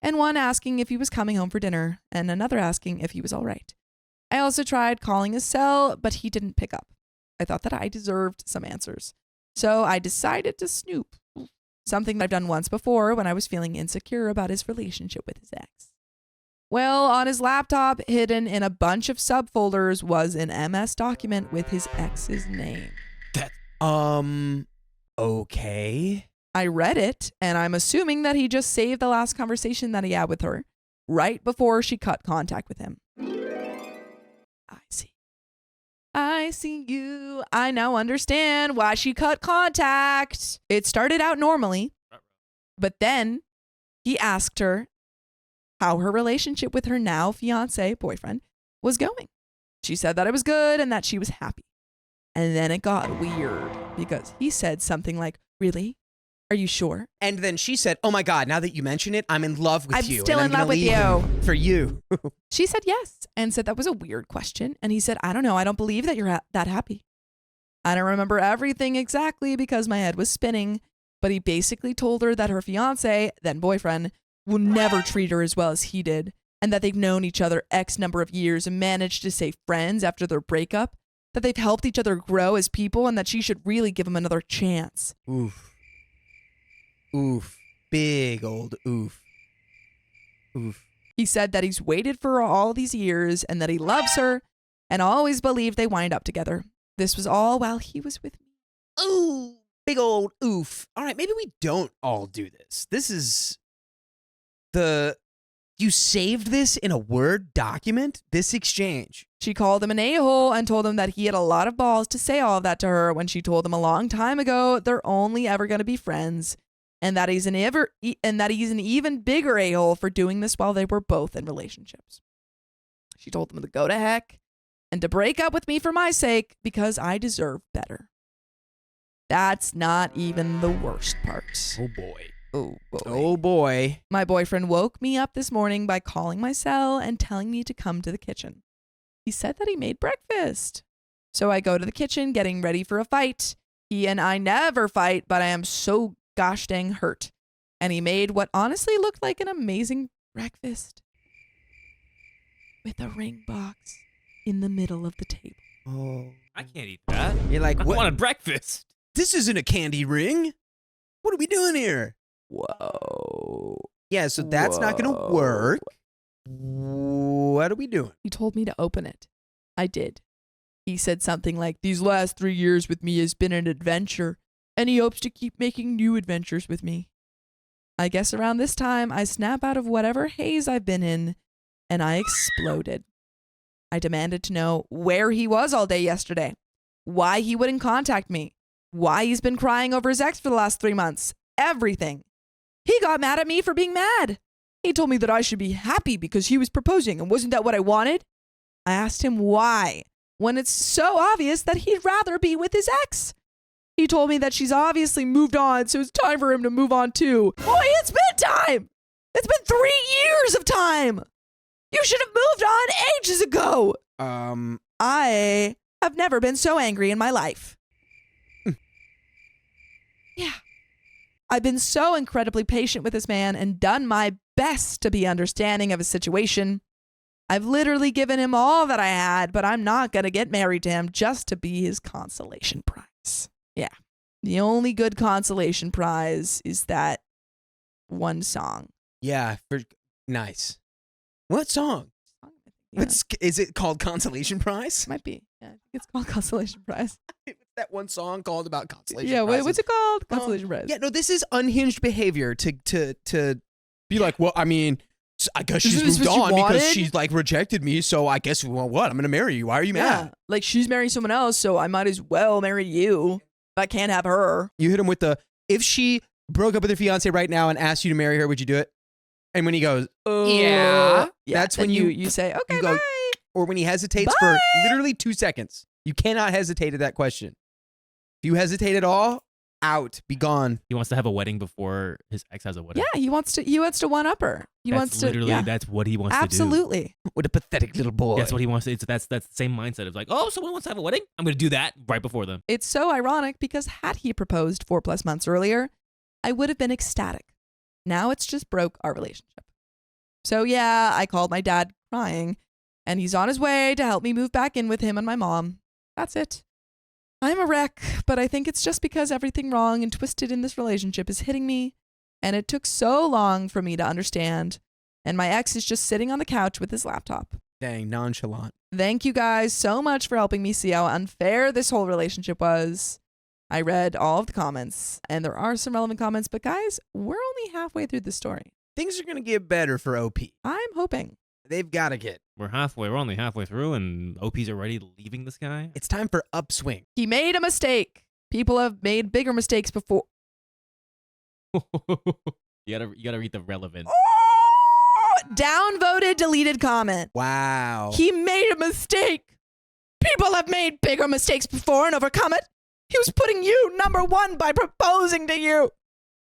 Speaker 2: and one asking if he was coming home for dinner and another asking if he was all right. I also tried calling his cell, but he didn't pick up. I thought that I deserved some answers. So I decided to snoop. Something that I've done once before when I was feeling insecure about his relationship with his ex. Well, on his laptop, hidden in a bunch of subfolders, was an MS document with his ex's name.
Speaker 1: Okay.
Speaker 2: I read it, and I'm assuming that he just saved the last conversation that he had with her right before she cut contact with him. I see you. I now understand why she cut contact. It started out normally, but then he asked her how her relationship with her now boyfriend was going. She said that it was good and that she was happy. And then it got weird because he said something like, really? Are you sure?
Speaker 1: And then she said, oh my God, now that you mention it, I'm in love with you.
Speaker 2: I'm still in love with you.
Speaker 1: For you.
Speaker 2: She said yes and said that was a weird question. And he said, I don't know. I don't believe that you're that happy. I don't remember everything exactly because my head was spinning, but he basically told her that her fiance, then boyfriend, will never treat her as well as he did. and that they've known each other X number of years and managed to stay friends after their breakup, that they've helped each other grow as people, and that she should really give him another chance.
Speaker 1: Oof. Oof. Big old oof. Oof.
Speaker 2: He said that he's waited for all these years and that he loves her and always believed they wind up together. This was all while he was with me.
Speaker 1: Ooh. Big old oof. All right, maybe we don't all do this. This is you saved this in a Word document? This exchange.
Speaker 2: She called him an a-hole and told him that he had a lot of balls to say all of that to her when she told him a long time ago they're only ever going to be friends, and that he's an even bigger a-hole for doing this while they were both in relationships. She told him to go to heck and to break up with me for my sake because I deserve better. That's not even the worst part.
Speaker 1: Oh boy.
Speaker 2: Oh boy.
Speaker 1: Oh boy.
Speaker 2: My boyfriend woke me up this morning by calling my cell and telling me to come to the kitchen. He said that he made breakfast. So I go to the kitchen getting ready for a fight. He and I never fight, but I am so gosh dang hurt. And he made what honestly looked like an amazing breakfast with a ring box in the middle of the table.
Speaker 1: Oh.
Speaker 3: I can't eat that.
Speaker 1: You're like,
Speaker 3: I
Speaker 1: what?
Speaker 3: wanted breakfast.
Speaker 1: This isn't a candy ring. What are we doing here?
Speaker 2: Whoa.
Speaker 1: Yeah, so that's not going to work. What are we doing?
Speaker 2: He told me to open it. I did. He said something like, "These last 3 years with me has been an adventure, and he hopes to keep making new adventures with me." I guess around this time, I snap out of whatever haze I've been in, and I exploded. I demanded to know where he was all day yesterday, why he wouldn't contact me, why he's been crying over his ex for the last 3 months, everything. He got mad at me for being mad. He told me that I should be happy because he was proposing, and wasn't that what I wanted? I asked him why, when it's so obvious that he'd rather be with his ex. He told me that she's obviously moved on, so it's time for him to move on too. Boy, it's been time! It's been 3 years of time! You should have moved on ages ago! I have never been so angry in my life. Yeah. I've been so incredibly patient with this man and done my best to be understanding of his situation. I've literally given him all that I had, but I'm not going to get married to him just to be his consolation prize. Yeah. The only good consolation prize is that one song.
Speaker 1: Yeah, nice. What song?
Speaker 2: Yeah.
Speaker 1: Is it called Consolation Prize?
Speaker 2: Might be. Yeah, I think it's called Consolation Prize.
Speaker 1: That one song called about consolation
Speaker 2: Yeah,
Speaker 1: prizes.
Speaker 2: what's it called? Consolation Prize.
Speaker 1: Yeah, no, this is unhinged behavior to be like, well, I mean, I guess she's
Speaker 2: Isn't this
Speaker 1: moved
Speaker 2: what you
Speaker 1: on because
Speaker 2: wanted?
Speaker 1: she's like rejected me, so I guess, well, what? I'm going to marry you. Why are you
Speaker 2: Yeah.
Speaker 1: mad?
Speaker 2: Like she's marrying someone else, so I might as well marry you. If I can't have her.
Speaker 1: You hit him with if she broke up with her fiance right now and asked you to marry her, would you do it? And when he goes, yeah, that's when
Speaker 2: you say, okay,
Speaker 1: you go,
Speaker 2: bye.
Speaker 1: or when he hesitates for literally 2 seconds. You cannot hesitate at that question. If you hesitate at all, out, be gone.
Speaker 3: He wants to have a wedding before his ex has a wedding.
Speaker 2: Yeah, he wants to one up her.
Speaker 3: That's what he wants to do.
Speaker 2: Absolutely.
Speaker 1: What a pathetic little boy.
Speaker 3: That's what he wants to. That's the same mindset of like, oh, someone wants to have a wedding. I'm going to do that right before them.
Speaker 2: It's so ironic because had he proposed 4+ months earlier, I would have been ecstatic. Now it's just broke our relationship. So yeah, I called my dad crying, and he's on his way to help me move back in with him and my mom. That's it. I'm a wreck, but I think it's just because everything wrong and twisted in this relationship is hitting me, and it took so long for me to understand, and my ex is just sitting on the couch with his laptop.
Speaker 1: Dang, nonchalant.
Speaker 2: Thank you guys so much for helping me see how unfair this whole relationship was. I read all of the comments, and there are some relevant comments, but guys, we're only halfway through the story.
Speaker 1: Things are going to get better for OP.
Speaker 2: I'm hoping.
Speaker 1: They've got to get.
Speaker 3: We're only halfway through, and OP's already leaving this guy.
Speaker 1: It's time for upswing.
Speaker 2: He made a mistake. People have made bigger mistakes before.
Speaker 3: You gotta read the relevant.
Speaker 2: Downvoted, deleted comment.
Speaker 1: Wow.
Speaker 2: He made a mistake. People have made bigger mistakes before and overcome it. He was putting you number one by proposing to you.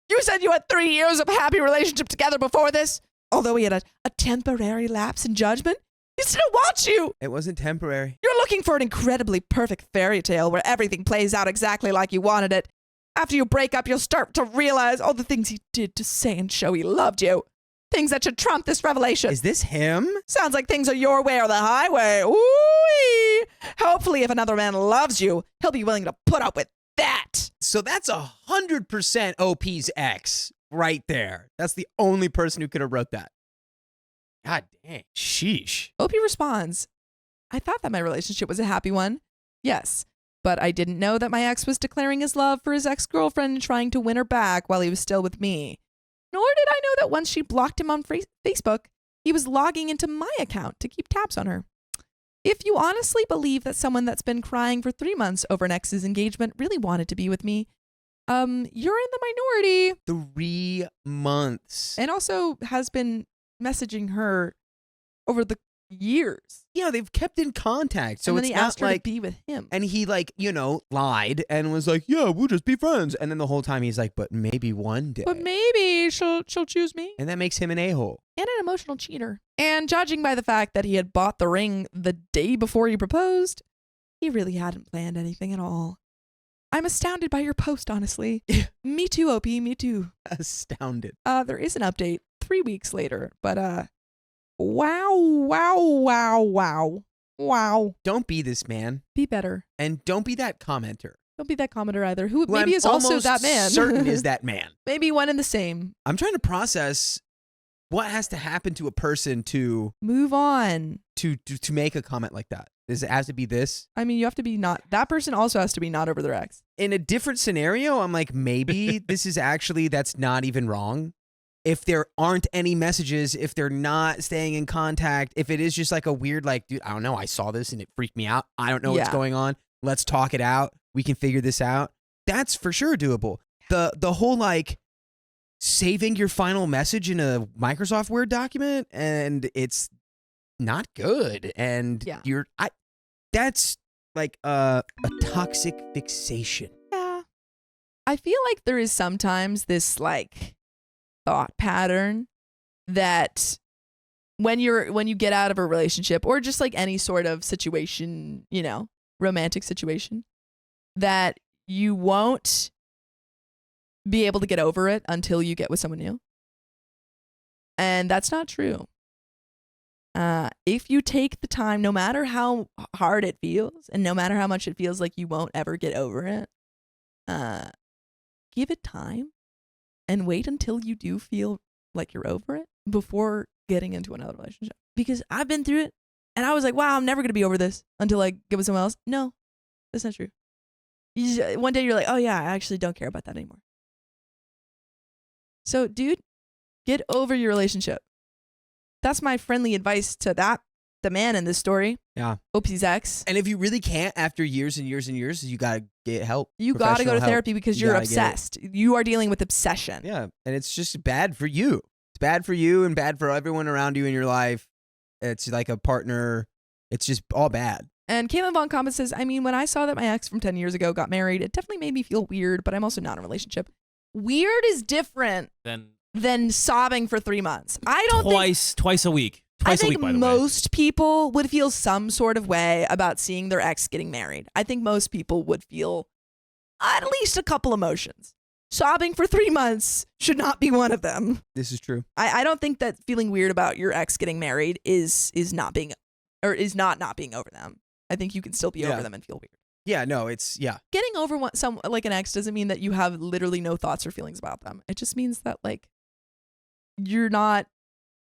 Speaker 2: You said you had 3 years of happy relationship together before this. Although he had a temporary lapse in judgment, he still wants you.
Speaker 1: It wasn't temporary.
Speaker 2: You're looking for an incredibly perfect fairy tale where everything plays out exactly like you wanted it. After you break up, you'll start to realize all the things he did to say and show he loved you. Things that should trump this revelation.
Speaker 1: Is this him?
Speaker 2: Sounds like things are your way or the highway. Ooh. Hopefully, if another man loves you, he'll be willing to put up with that.
Speaker 1: So that's 100% OP's ex right there. That's the only person who could have wrote that. God dang. Sheesh.
Speaker 2: OP responds, I thought that my relationship was a happy one. Yes, but I didn't know that my ex was declaring his love for his ex-girlfriend and trying to win her back while he was still with me. Nor did I know that once she blocked him on Facebook, he was logging into my account to keep tabs on her. If you honestly believe that someone that's been crying for 3 months over an ex's engagement really wanted to be with me, you're in the minority.
Speaker 1: 3 months.
Speaker 2: And also has been messaging her over the years.
Speaker 1: Yeah, they've kept in contact. So
Speaker 2: and then
Speaker 1: it's
Speaker 2: he
Speaker 1: not
Speaker 2: asked her
Speaker 1: like,
Speaker 2: to be with him.
Speaker 1: and he lied and was like, yeah, we'll just be friends. And then the whole time he's like, but maybe one day.
Speaker 2: But maybe she'll choose me.
Speaker 1: And that makes him an a-hole.
Speaker 2: And an emotional cheater. And judging by the fact that he had bought the ring the day before he proposed, he really hadn't planned anything at all. I'm astounded by your post, honestly. Me too, OP, me too.
Speaker 1: Astounded.
Speaker 2: There is an update 3 weeks later, but wow.
Speaker 1: Don't be this man.
Speaker 2: Be better.
Speaker 1: And don't be that commenter.
Speaker 2: Don't be that commenter either. Who
Speaker 1: Who
Speaker 2: maybe
Speaker 1: I'm
Speaker 2: is also
Speaker 1: almost
Speaker 2: that man.
Speaker 1: certain is that man.
Speaker 2: Maybe one and the same.
Speaker 1: I'm trying to process what has to happen to a person to
Speaker 2: Move on.
Speaker 1: make a comment like that. Does it have to be this?
Speaker 2: I mean, you have to be not. That person also has to be not over their ex.
Speaker 1: In a different scenario, I'm like, maybe this is actually, that's not even wrong. If there aren't any messages, if they're not staying in contact, if it is just like a weird, like, dude, I don't know, I saw this and it freaked me out. I don't know what's
Speaker 2: Yeah.
Speaker 1: going on. Let's talk it out. We can figure this out. That's for sure doable. The whole like saving your final message in a Microsoft Word document and it's not good. And
Speaker 2: Yeah.
Speaker 1: that's like a toxic fixation.
Speaker 2: Yeah. I feel like there is sometimes this like thought pattern that when you get out of a relationship or just like any sort of situation, you know, romantic situation, that you won't be able to get over it until you get with someone new. And that's not true. If you take the time, no matter how hard it feels and no matter how much it feels like you won't ever get over it, give it time and wait until you do feel like you're over it before getting into another relationship. Because I've been through it and I was like, wow, I'm never going to be over this until I get with someone else. No, that's not true. One day you're like, oh yeah, I actually don't care about that anymore. So dude, get over your relationship. That's my friendly advice to the man in this story.
Speaker 1: Yeah.
Speaker 2: OP's ex.
Speaker 1: And if you really can't after years and years and years, you got to get help.
Speaker 2: You got to go to
Speaker 1: Professional help.
Speaker 2: therapy because
Speaker 1: You
Speaker 2: you're
Speaker 1: gotta get it.
Speaker 2: obsessed. You are dealing with obsession.
Speaker 1: Yeah. And it's just bad for you. It's bad for you and bad for everyone around you in your life. It's like a partner. It's just all bad.
Speaker 2: And Caitlin Von Compas says, I mean, when I saw that my ex from 10 years ago got married, it definitely made me feel weird, but I'm also not in a relationship. Weird is different
Speaker 3: Then
Speaker 2: than sobbing for 3 months. I don't think...
Speaker 3: twice a week.
Speaker 2: I
Speaker 3: Twice a
Speaker 2: think
Speaker 3: week, by the way.
Speaker 2: most people would feel some sort of way about seeing their ex getting married. I think most people would feel at least a couple emotions. Sobbing for 3 months should not be one of them.
Speaker 1: This is true.
Speaker 2: I don't think that feeling weird about your ex getting married is not being over them. I think you can still be over them and feel weird.
Speaker 1: Yeah, no, it's, yeah.
Speaker 2: Getting over like an ex doesn't mean that you have literally no thoughts or feelings about them. It just means that like you're not,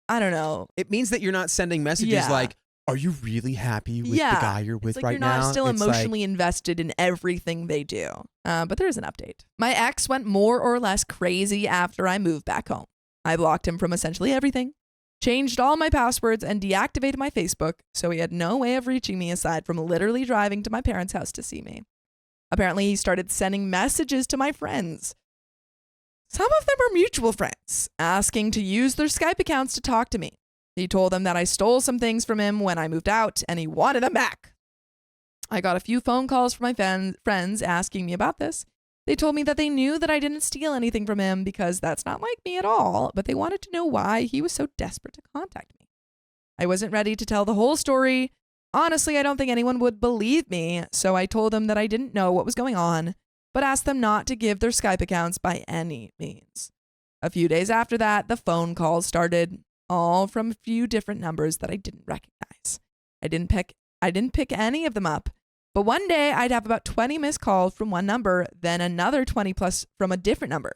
Speaker 2: I don't know.
Speaker 1: It means that you're not sending messages
Speaker 2: Yeah.
Speaker 1: like, are you really happy with the guy you're with
Speaker 2: it's like
Speaker 1: right
Speaker 2: you're
Speaker 1: now?
Speaker 2: not still
Speaker 1: It's
Speaker 2: emotionally invested in everything they do. But there is an update. My ex went more or less crazy after I moved back home. I blocked him from essentially everything, changed all my passwords, and deactivated my Facebook, so he had no way of reaching me aside from literally driving to my parents' house to see me. Apparently, he started sending messages to my friends. Some of them are mutual friends, asking to use their Skype accounts to talk to me. He told them that I stole some things from him when I moved out, and he wanted them back. I got a few phone calls from my friends asking me about this. They told me that they knew that I didn't steal anything from him because that's not like me at all, but they wanted to know why he was so desperate to contact me. I wasn't ready to tell the whole story. Honestly, I don't think anyone would believe me, so I told them that I didn't know what was going on, but asked them not to give their Skype accounts by any means. A few days after that, the phone calls started, all from a few different numbers that I didn't recognize. I didn't pick any of them up. But one day I'd have about 20 missed calls from one number, then another 20 plus from a different number.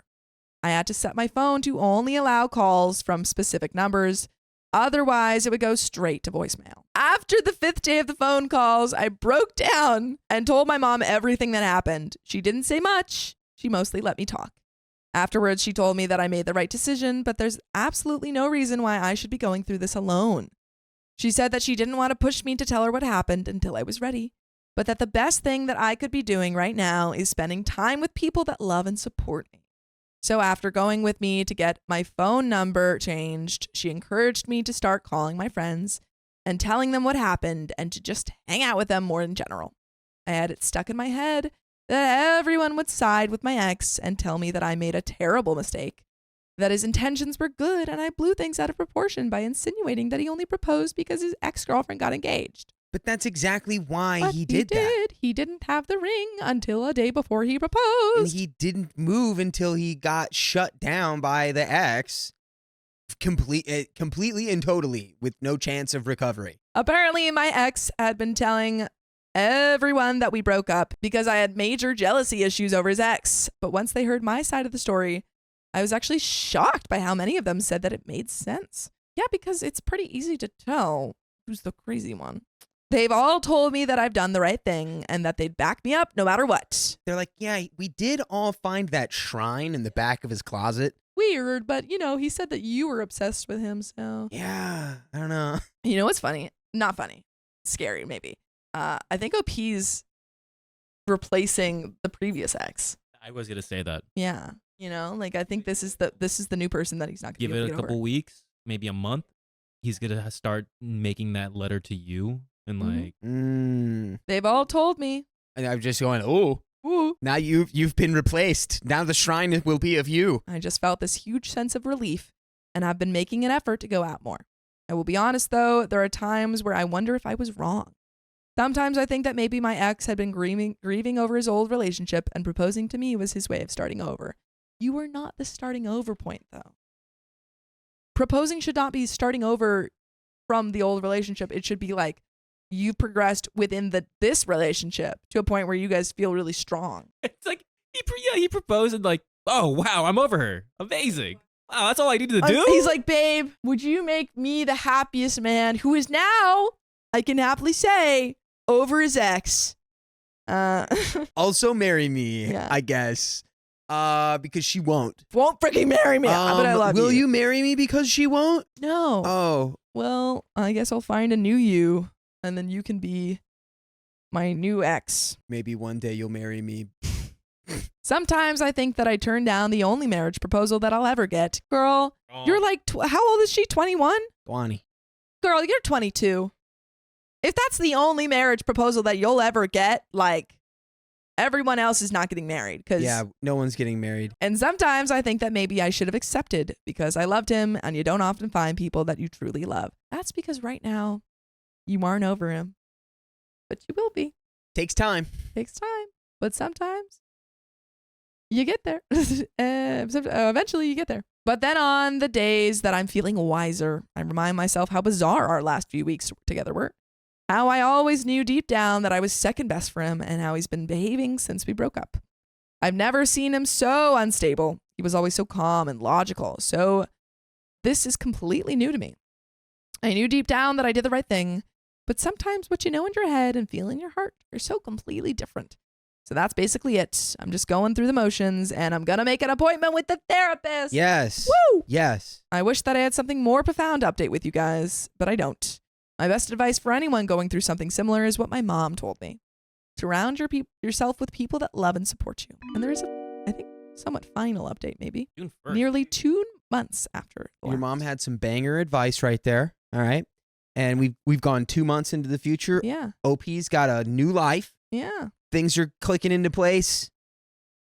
Speaker 2: I had to set my phone to only allow calls from specific numbers. Otherwise, it would go straight to voicemail. After the 5th day of the phone calls, I broke down and told my mom everything that happened. She didn't say much. She mostly let me talk. Afterwards, she told me that I made the right decision, but there's absolutely no reason why I should be going through this alone. She said that she didn't want to push me to tell her what happened until I was ready, but that the best thing that I could be doing right now is spending time with people that love and support me. So after going with me to get my phone number changed, she encouraged me to start calling my friends and telling them what happened and to just hang out with them more in general. I had it stuck in my head that everyone would side with my ex and tell me that I made a terrible mistake, that his intentions were good, and I blew things out of proportion by insinuating that he only proposed because his ex-girlfriend got engaged.
Speaker 1: But that's exactly why
Speaker 2: But
Speaker 1: he did that.
Speaker 2: He didn't have the ring until a day before he proposed.
Speaker 1: And he didn't move until he got shut down by the ex completely and totally with no chance of recovery.
Speaker 2: Apparently, my ex had been telling everyone that we broke up because I had major jealousy issues over his ex. But once they heard my side of the story, I was actually shocked by how many of them said that it made sense. Yeah, because it's pretty easy to tell who's the crazy one. They've all told me that I've done the right thing and that they'd back me up no matter what.
Speaker 1: They're like, yeah, we did all find that shrine in the back of his closet.
Speaker 2: Weird, but he said that you were obsessed with him, so.
Speaker 1: Yeah, I don't know.
Speaker 2: You know what's funny? Not funny. Scary, maybe. I think OP's replacing the previous ex.
Speaker 3: I was gonna say that.
Speaker 2: Yeah. I think this is the new person that he's not going to
Speaker 3: Give it a couple weeks, maybe a month. He's gonna start making that letter to you and
Speaker 2: They've all told me.
Speaker 1: And I'm just going, ooh. Now you've been replaced. Now the shrine will be of you.
Speaker 2: I just felt this huge sense of relief, and I've been making an effort to go out more. I will be honest, though, there are times where I wonder if I was wrong. Sometimes I think that maybe my ex had been grieving over his old relationship, and proposing to me was his way of starting over. You are not the starting over point, though. Proposing should not be starting over from the old relationship. It should be like you've progressed within this relationship to a point where you guys feel really strong.
Speaker 3: It's like he proposed and like, oh wow, I'm over her. Amazing. Wow, that's all I needed to do.
Speaker 2: He's like, babe, would you make me the happiest man who is now, I can happily say, over his ex.
Speaker 1: Also marry me,
Speaker 2: Yeah.
Speaker 1: I guess. Because she won't.
Speaker 2: Won't freaking marry me, but I love you.
Speaker 1: Will you marry me because she won't?
Speaker 2: No.
Speaker 1: Oh.
Speaker 2: Well, I guess I'll find a new you, and then you can be my new ex.
Speaker 1: Maybe one day you'll marry me.
Speaker 2: Sometimes I think that I turned down the only marriage proposal that I'll ever get. Girl, you're like, how old is she? 21?
Speaker 1: 20.
Speaker 2: Girl, you're 22. If that's the only marriage proposal that you'll ever get, like, everyone else is not getting married.
Speaker 1: Yeah, no one's getting married.
Speaker 2: And sometimes I think that maybe I should have accepted because I loved him, and you don't often find people that you truly love. That's because right now you aren't over him, but you will be.
Speaker 1: Takes time.
Speaker 2: Takes time, but sometimes you get there. Eventually you get there. But then on the days that I'm feeling wiser, I remind myself how bizarre our last few weeks together were. How I always knew deep down that I was second best for him, and how he's been behaving since we broke up. I've never seen him so unstable. He was always so calm and logical. So this is completely new to me. I knew deep down that I did the right thing, but sometimes what you know in your head and feel in your heart are so completely different. So that's basically it. I'm just going through the motions, and I'm going to make an appointment with the therapist.
Speaker 1: Yes.
Speaker 2: Woo!
Speaker 1: Yes.
Speaker 2: I wish that I had something more profound to update with you guys, but I don't. My best advice for anyone going through something similar is what my mom told me. Surround yourself with people that love and support you. And there is I think, somewhat final update, maybe.
Speaker 3: June 1st.
Speaker 2: Nearly 2 months after.
Speaker 1: Your mom had some banger advice right there. All right. And we've gone 2 months into the future.
Speaker 2: Yeah.
Speaker 1: OP's got a new life.
Speaker 2: Yeah.
Speaker 1: Things are clicking into place.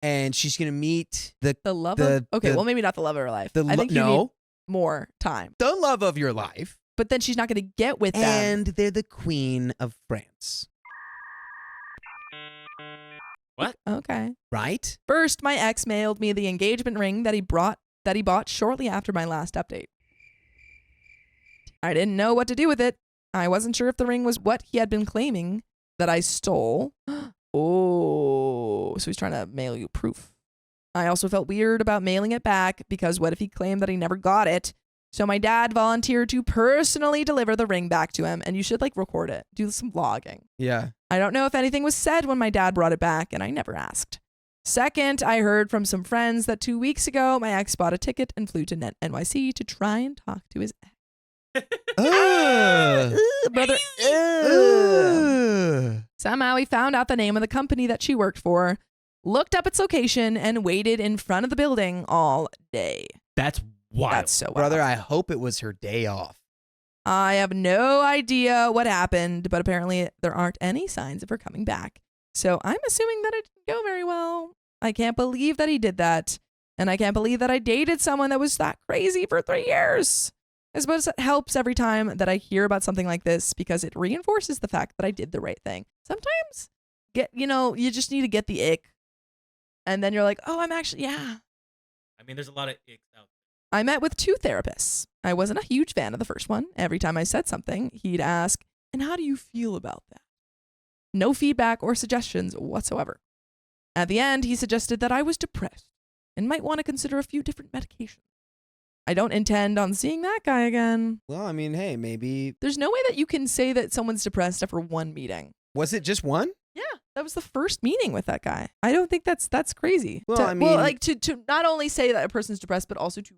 Speaker 1: And she's going to meet
Speaker 2: The love of... Okay, well, maybe not the love of her life. I think you need more time.
Speaker 1: The love of your life.
Speaker 2: But then she's not going to get with them.
Speaker 1: And they're the queen of France.
Speaker 3: What?
Speaker 2: Okay.
Speaker 1: Right?
Speaker 2: First, my ex mailed me the engagement ring that he bought that he bought shortly after my last update. I didn't know what to do with it. I wasn't sure if the ring was what he had been claiming that I stole. Oh, so he's trying to mail you proof. I also felt weird about mailing it back because what if he claimed that he never got it? So my dad volunteered to personally deliver the ring back to him, and you should like record it, do some vlogging.
Speaker 1: Yeah.
Speaker 2: I don't know if anything was said when my dad brought it back, and I never asked. Second, I heard from some friends that 2 weeks ago, my ex bought a ticket and flew to NYC to try and talk to his ex. Brother. Somehow he found out the name of the company that she worked for, looked up its location, and waited in front of the building all day.
Speaker 3: That's wild.
Speaker 2: That's so wild.
Speaker 1: Brother, I hope it was her day off.
Speaker 2: I have no idea what happened, but apparently there aren't any signs of her coming back. So I'm assuming that it didn't go very well. I can't believe that he did that. And I can't believe that I dated someone that was that crazy for 3 years. I suppose it helps every time that I hear about something like this because it reinforces the fact that I did the right thing. Sometimes, you just need to get the ick. And then you're like, oh, I'm actually, yeah.
Speaker 3: I mean, there's a lot of icks out
Speaker 2: I met with 2 therapists. I wasn't a huge fan of the first one. Every time I said something, he'd ask, and how do you feel about that? No feedback or suggestions whatsoever. At the end, he suggested that I was depressed and might want to consider a few different medications. I don't intend on seeing that guy again.
Speaker 1: Well, I mean, hey, maybe.
Speaker 2: There's no way that you can say that someone's depressed after one meeting.
Speaker 1: Was it just one?
Speaker 2: Yeah, that was the first meeting with that guy. I don't think that's crazy.
Speaker 1: Well, I mean,
Speaker 2: to not only say that a person's depressed, but also to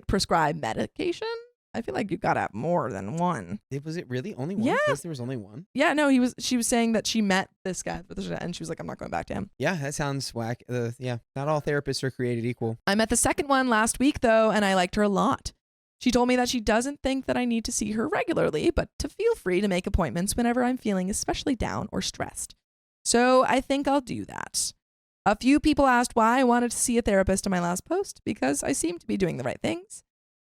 Speaker 2: prescribe medication. I feel like you gotta have more than one.
Speaker 1: Was it really only one?
Speaker 2: Yeah.
Speaker 1: Because there was only one.
Speaker 2: Yeah, no, she was saying that she met this guy and she was like, I'm not going back to him.
Speaker 1: Yeah, that sounds whack. Yeah, not all therapists are created equal.
Speaker 2: I met the second one last week though, and I liked her a lot. She told me that she doesn't think that I need to see her regularly, but to feel free to make appointments whenever I'm feeling especially down or stressed. So I think I'll do that. A few people asked why I wanted to see a therapist in my last post because I seemed to be doing the right things.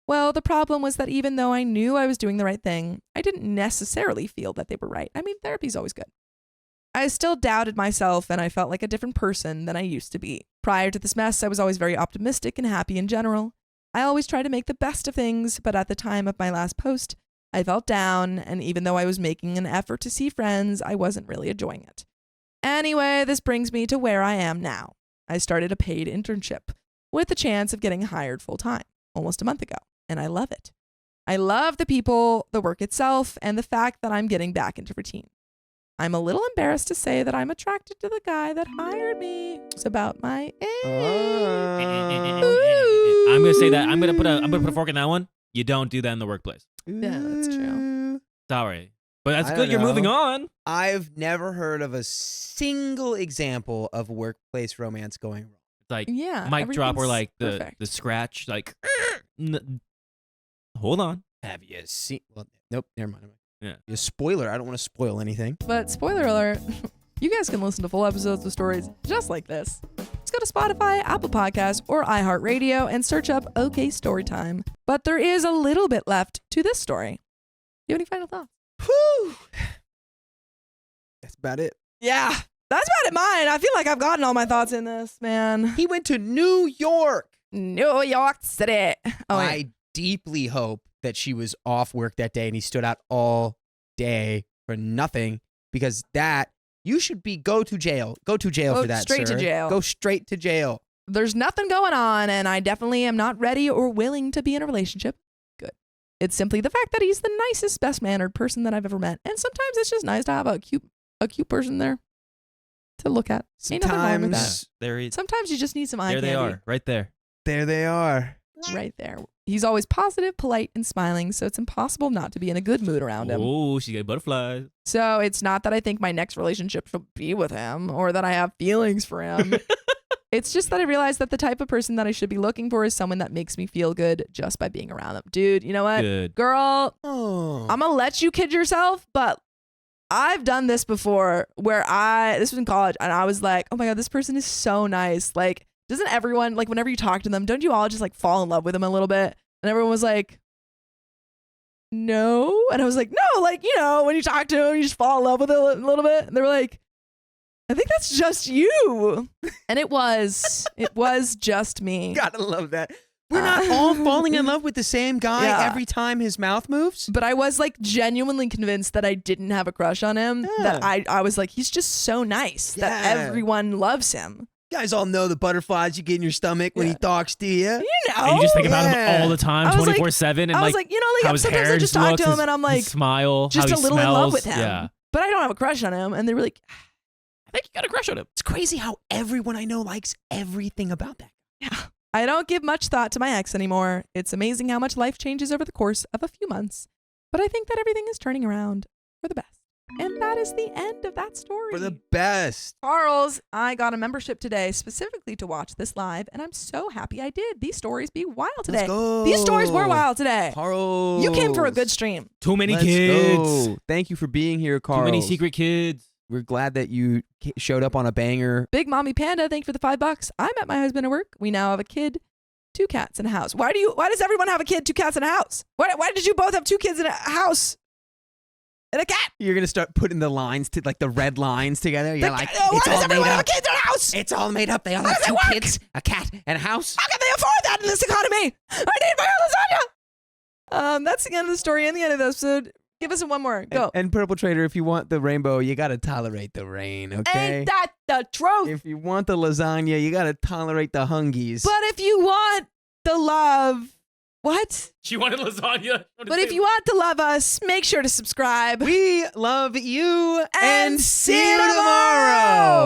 Speaker 2: Well, the problem was that even though I knew I was doing the right thing, I didn't necessarily feel that they were right. I mean, therapy's always good. I still doubted myself and I felt like a different person than I used to be. Prior to this mess, I was always very optimistic and happy in general. I always try to make the best of things, but at the time of my last post, I felt down, and even though I was making an effort to see friends, I wasn't really enjoying it. Anyway, this brings me to where I am now. I started a paid internship with the chance of getting hired full-time almost a month ago, and I love it. I love the people, the work itself, and the fact that I'm getting back into routine. I'm a little embarrassed to say that I'm attracted to the guy that hired me. It's about my age.
Speaker 3: I'm gonna say that I'm gonna put a fork in that one. You don't do that in the workplace.
Speaker 2: Yeah, that's true.
Speaker 3: Sorry, but that's
Speaker 1: I
Speaker 3: good.
Speaker 1: don't
Speaker 3: You're
Speaker 1: know.
Speaker 3: moving on.
Speaker 1: I've never heard of a single example of workplace romance going wrong.
Speaker 3: It's like
Speaker 2: Yeah,
Speaker 3: mic drop or like the
Speaker 2: perfect.
Speaker 3: scratch. Like, hold on.
Speaker 1: Have you seen? Well, nope, never mind.
Speaker 3: Yeah.
Speaker 1: A spoiler. I don't want to spoil anything.
Speaker 2: But spoiler alert, you guys can listen to full episodes of stories just like this. Just go to Spotify, Apple Podcasts, or iHeartRadio and search up OK Storytime. But there is a little bit left to this story. You have any final thoughts?
Speaker 1: Whew. That's about it.
Speaker 2: Yeah, that's about it. Mine. I feel like I've gotten all my thoughts in this, man.
Speaker 1: He went to New York.
Speaker 2: New York City. Oh, wait.
Speaker 1: I deeply hope that she was off work that day and he stood out all day for nothing, because that you should go to jail. Go to jail
Speaker 2: Go
Speaker 1: for that.
Speaker 2: straight to
Speaker 1: sir.
Speaker 2: jail.
Speaker 1: Go straight to jail.
Speaker 2: There's nothing going on, and I definitely am not ready or willing to be in a relationship. Good. It's simply the fact that he's the nicest, best-mannered person that I've ever met, and sometimes it's just nice to have a cute person there to look at. Ain't nothing wrong with that. Sometimes you just need some eye
Speaker 3: There
Speaker 2: candy.
Speaker 3: they are, right there.
Speaker 1: There they are.
Speaker 2: Right there. He's always positive, polite, and smiling, so it's impossible not to be in a good mood around him.
Speaker 3: Oh, she got butterflies.
Speaker 2: So it's not that I think my next relationship should be with him or that I have feelings for him. It's just that I realize that the type of person that I should be looking for is someone that makes me feel good just by being around them. Dude, you know what?
Speaker 3: Good.
Speaker 2: Girl,
Speaker 1: Oh.
Speaker 2: I'm going to let you kid yourself, but I've done this before where this was in college, and I was like, oh my God, this person is so nice. Like, doesn't everyone, like, whenever you talk to them, don't you all just like fall in love with them a little bit? And everyone was like, no. And I was like, no, like, when you talk to them, you just fall in love with it a little bit. And they were like, I think that's just you. And it was just me.
Speaker 1: Gotta love that. We're not all falling in love with the same guy every time his mouth moves.
Speaker 2: But I was like genuinely convinced that I didn't have a crush on him.
Speaker 1: Yeah.
Speaker 2: That I was like, he's just so nice that everyone loves him.
Speaker 1: You guys all know the butterflies you get in your stomach when he talks to you.
Speaker 2: You know.
Speaker 3: And you just think about him all the time,
Speaker 2: I was like-
Speaker 3: 24/7, and
Speaker 2: I was
Speaker 3: like
Speaker 2: like, you know,
Speaker 3: how
Speaker 2: like
Speaker 3: his
Speaker 2: sometimes
Speaker 3: hair
Speaker 2: I just talk
Speaker 3: looks,
Speaker 2: to him
Speaker 3: his-
Speaker 2: and I'm like,
Speaker 3: his smile,
Speaker 2: just
Speaker 3: how
Speaker 2: a
Speaker 3: he
Speaker 2: little in love
Speaker 3: smells.
Speaker 2: with him.
Speaker 3: Yeah.
Speaker 2: But I don't have a crush on him. And they were like,
Speaker 3: I think you got a crush on him.
Speaker 1: It's crazy how everyone I know likes everything about that.
Speaker 2: yeah. I don't give much thought to my ex anymore. It's amazing how much life changes over the course of a few months. But I think that everything is turning around for the best. And that is the end of that story.
Speaker 1: For the best.
Speaker 2: Charles, I got a membership today specifically to watch this live, and I'm so happy I did. These stories be wild today.
Speaker 1: Let's go.
Speaker 2: These stories were wild today.
Speaker 1: Carl.
Speaker 2: You came for a good stream.
Speaker 3: Too many
Speaker 1: Let's
Speaker 3: kids.
Speaker 1: go. Thank you for being here, Carl.
Speaker 3: Too many secret kids.
Speaker 1: We're glad that you showed up on a banger.
Speaker 2: Big Mommy Panda, thank you for the $5. I met my husband at work. We now have a kid, 2 cats, and a house. Why does everyone have a kid, 2 cats, and a house? Why did you both have 2 kids in a house? And a cat?
Speaker 1: You're going to start putting the lines, to like the red lines together. You're like,
Speaker 2: why
Speaker 1: it's
Speaker 2: does
Speaker 1: all made
Speaker 2: everyone have a
Speaker 1: up.
Speaker 2: kid in a house?
Speaker 1: It's all made up. They all
Speaker 2: How
Speaker 1: have
Speaker 2: does it
Speaker 1: 2
Speaker 2: work?
Speaker 1: kids, a cat, and a house.
Speaker 2: How can they afford that in this economy? I need my own lasagna. That's the end of the story and the end of the episode. Give us one more. Go.
Speaker 1: And Purple Trader, if you want the rainbow, you got to tolerate the rain, okay?
Speaker 2: Ain't that the truth?
Speaker 1: If you want the lasagna, you got to tolerate the hungies.
Speaker 2: But if you want the love, what?
Speaker 3: She wanted lasagna.
Speaker 2: But if you want to love us, make sure to subscribe.
Speaker 1: We love you
Speaker 2: And see you tomorrow.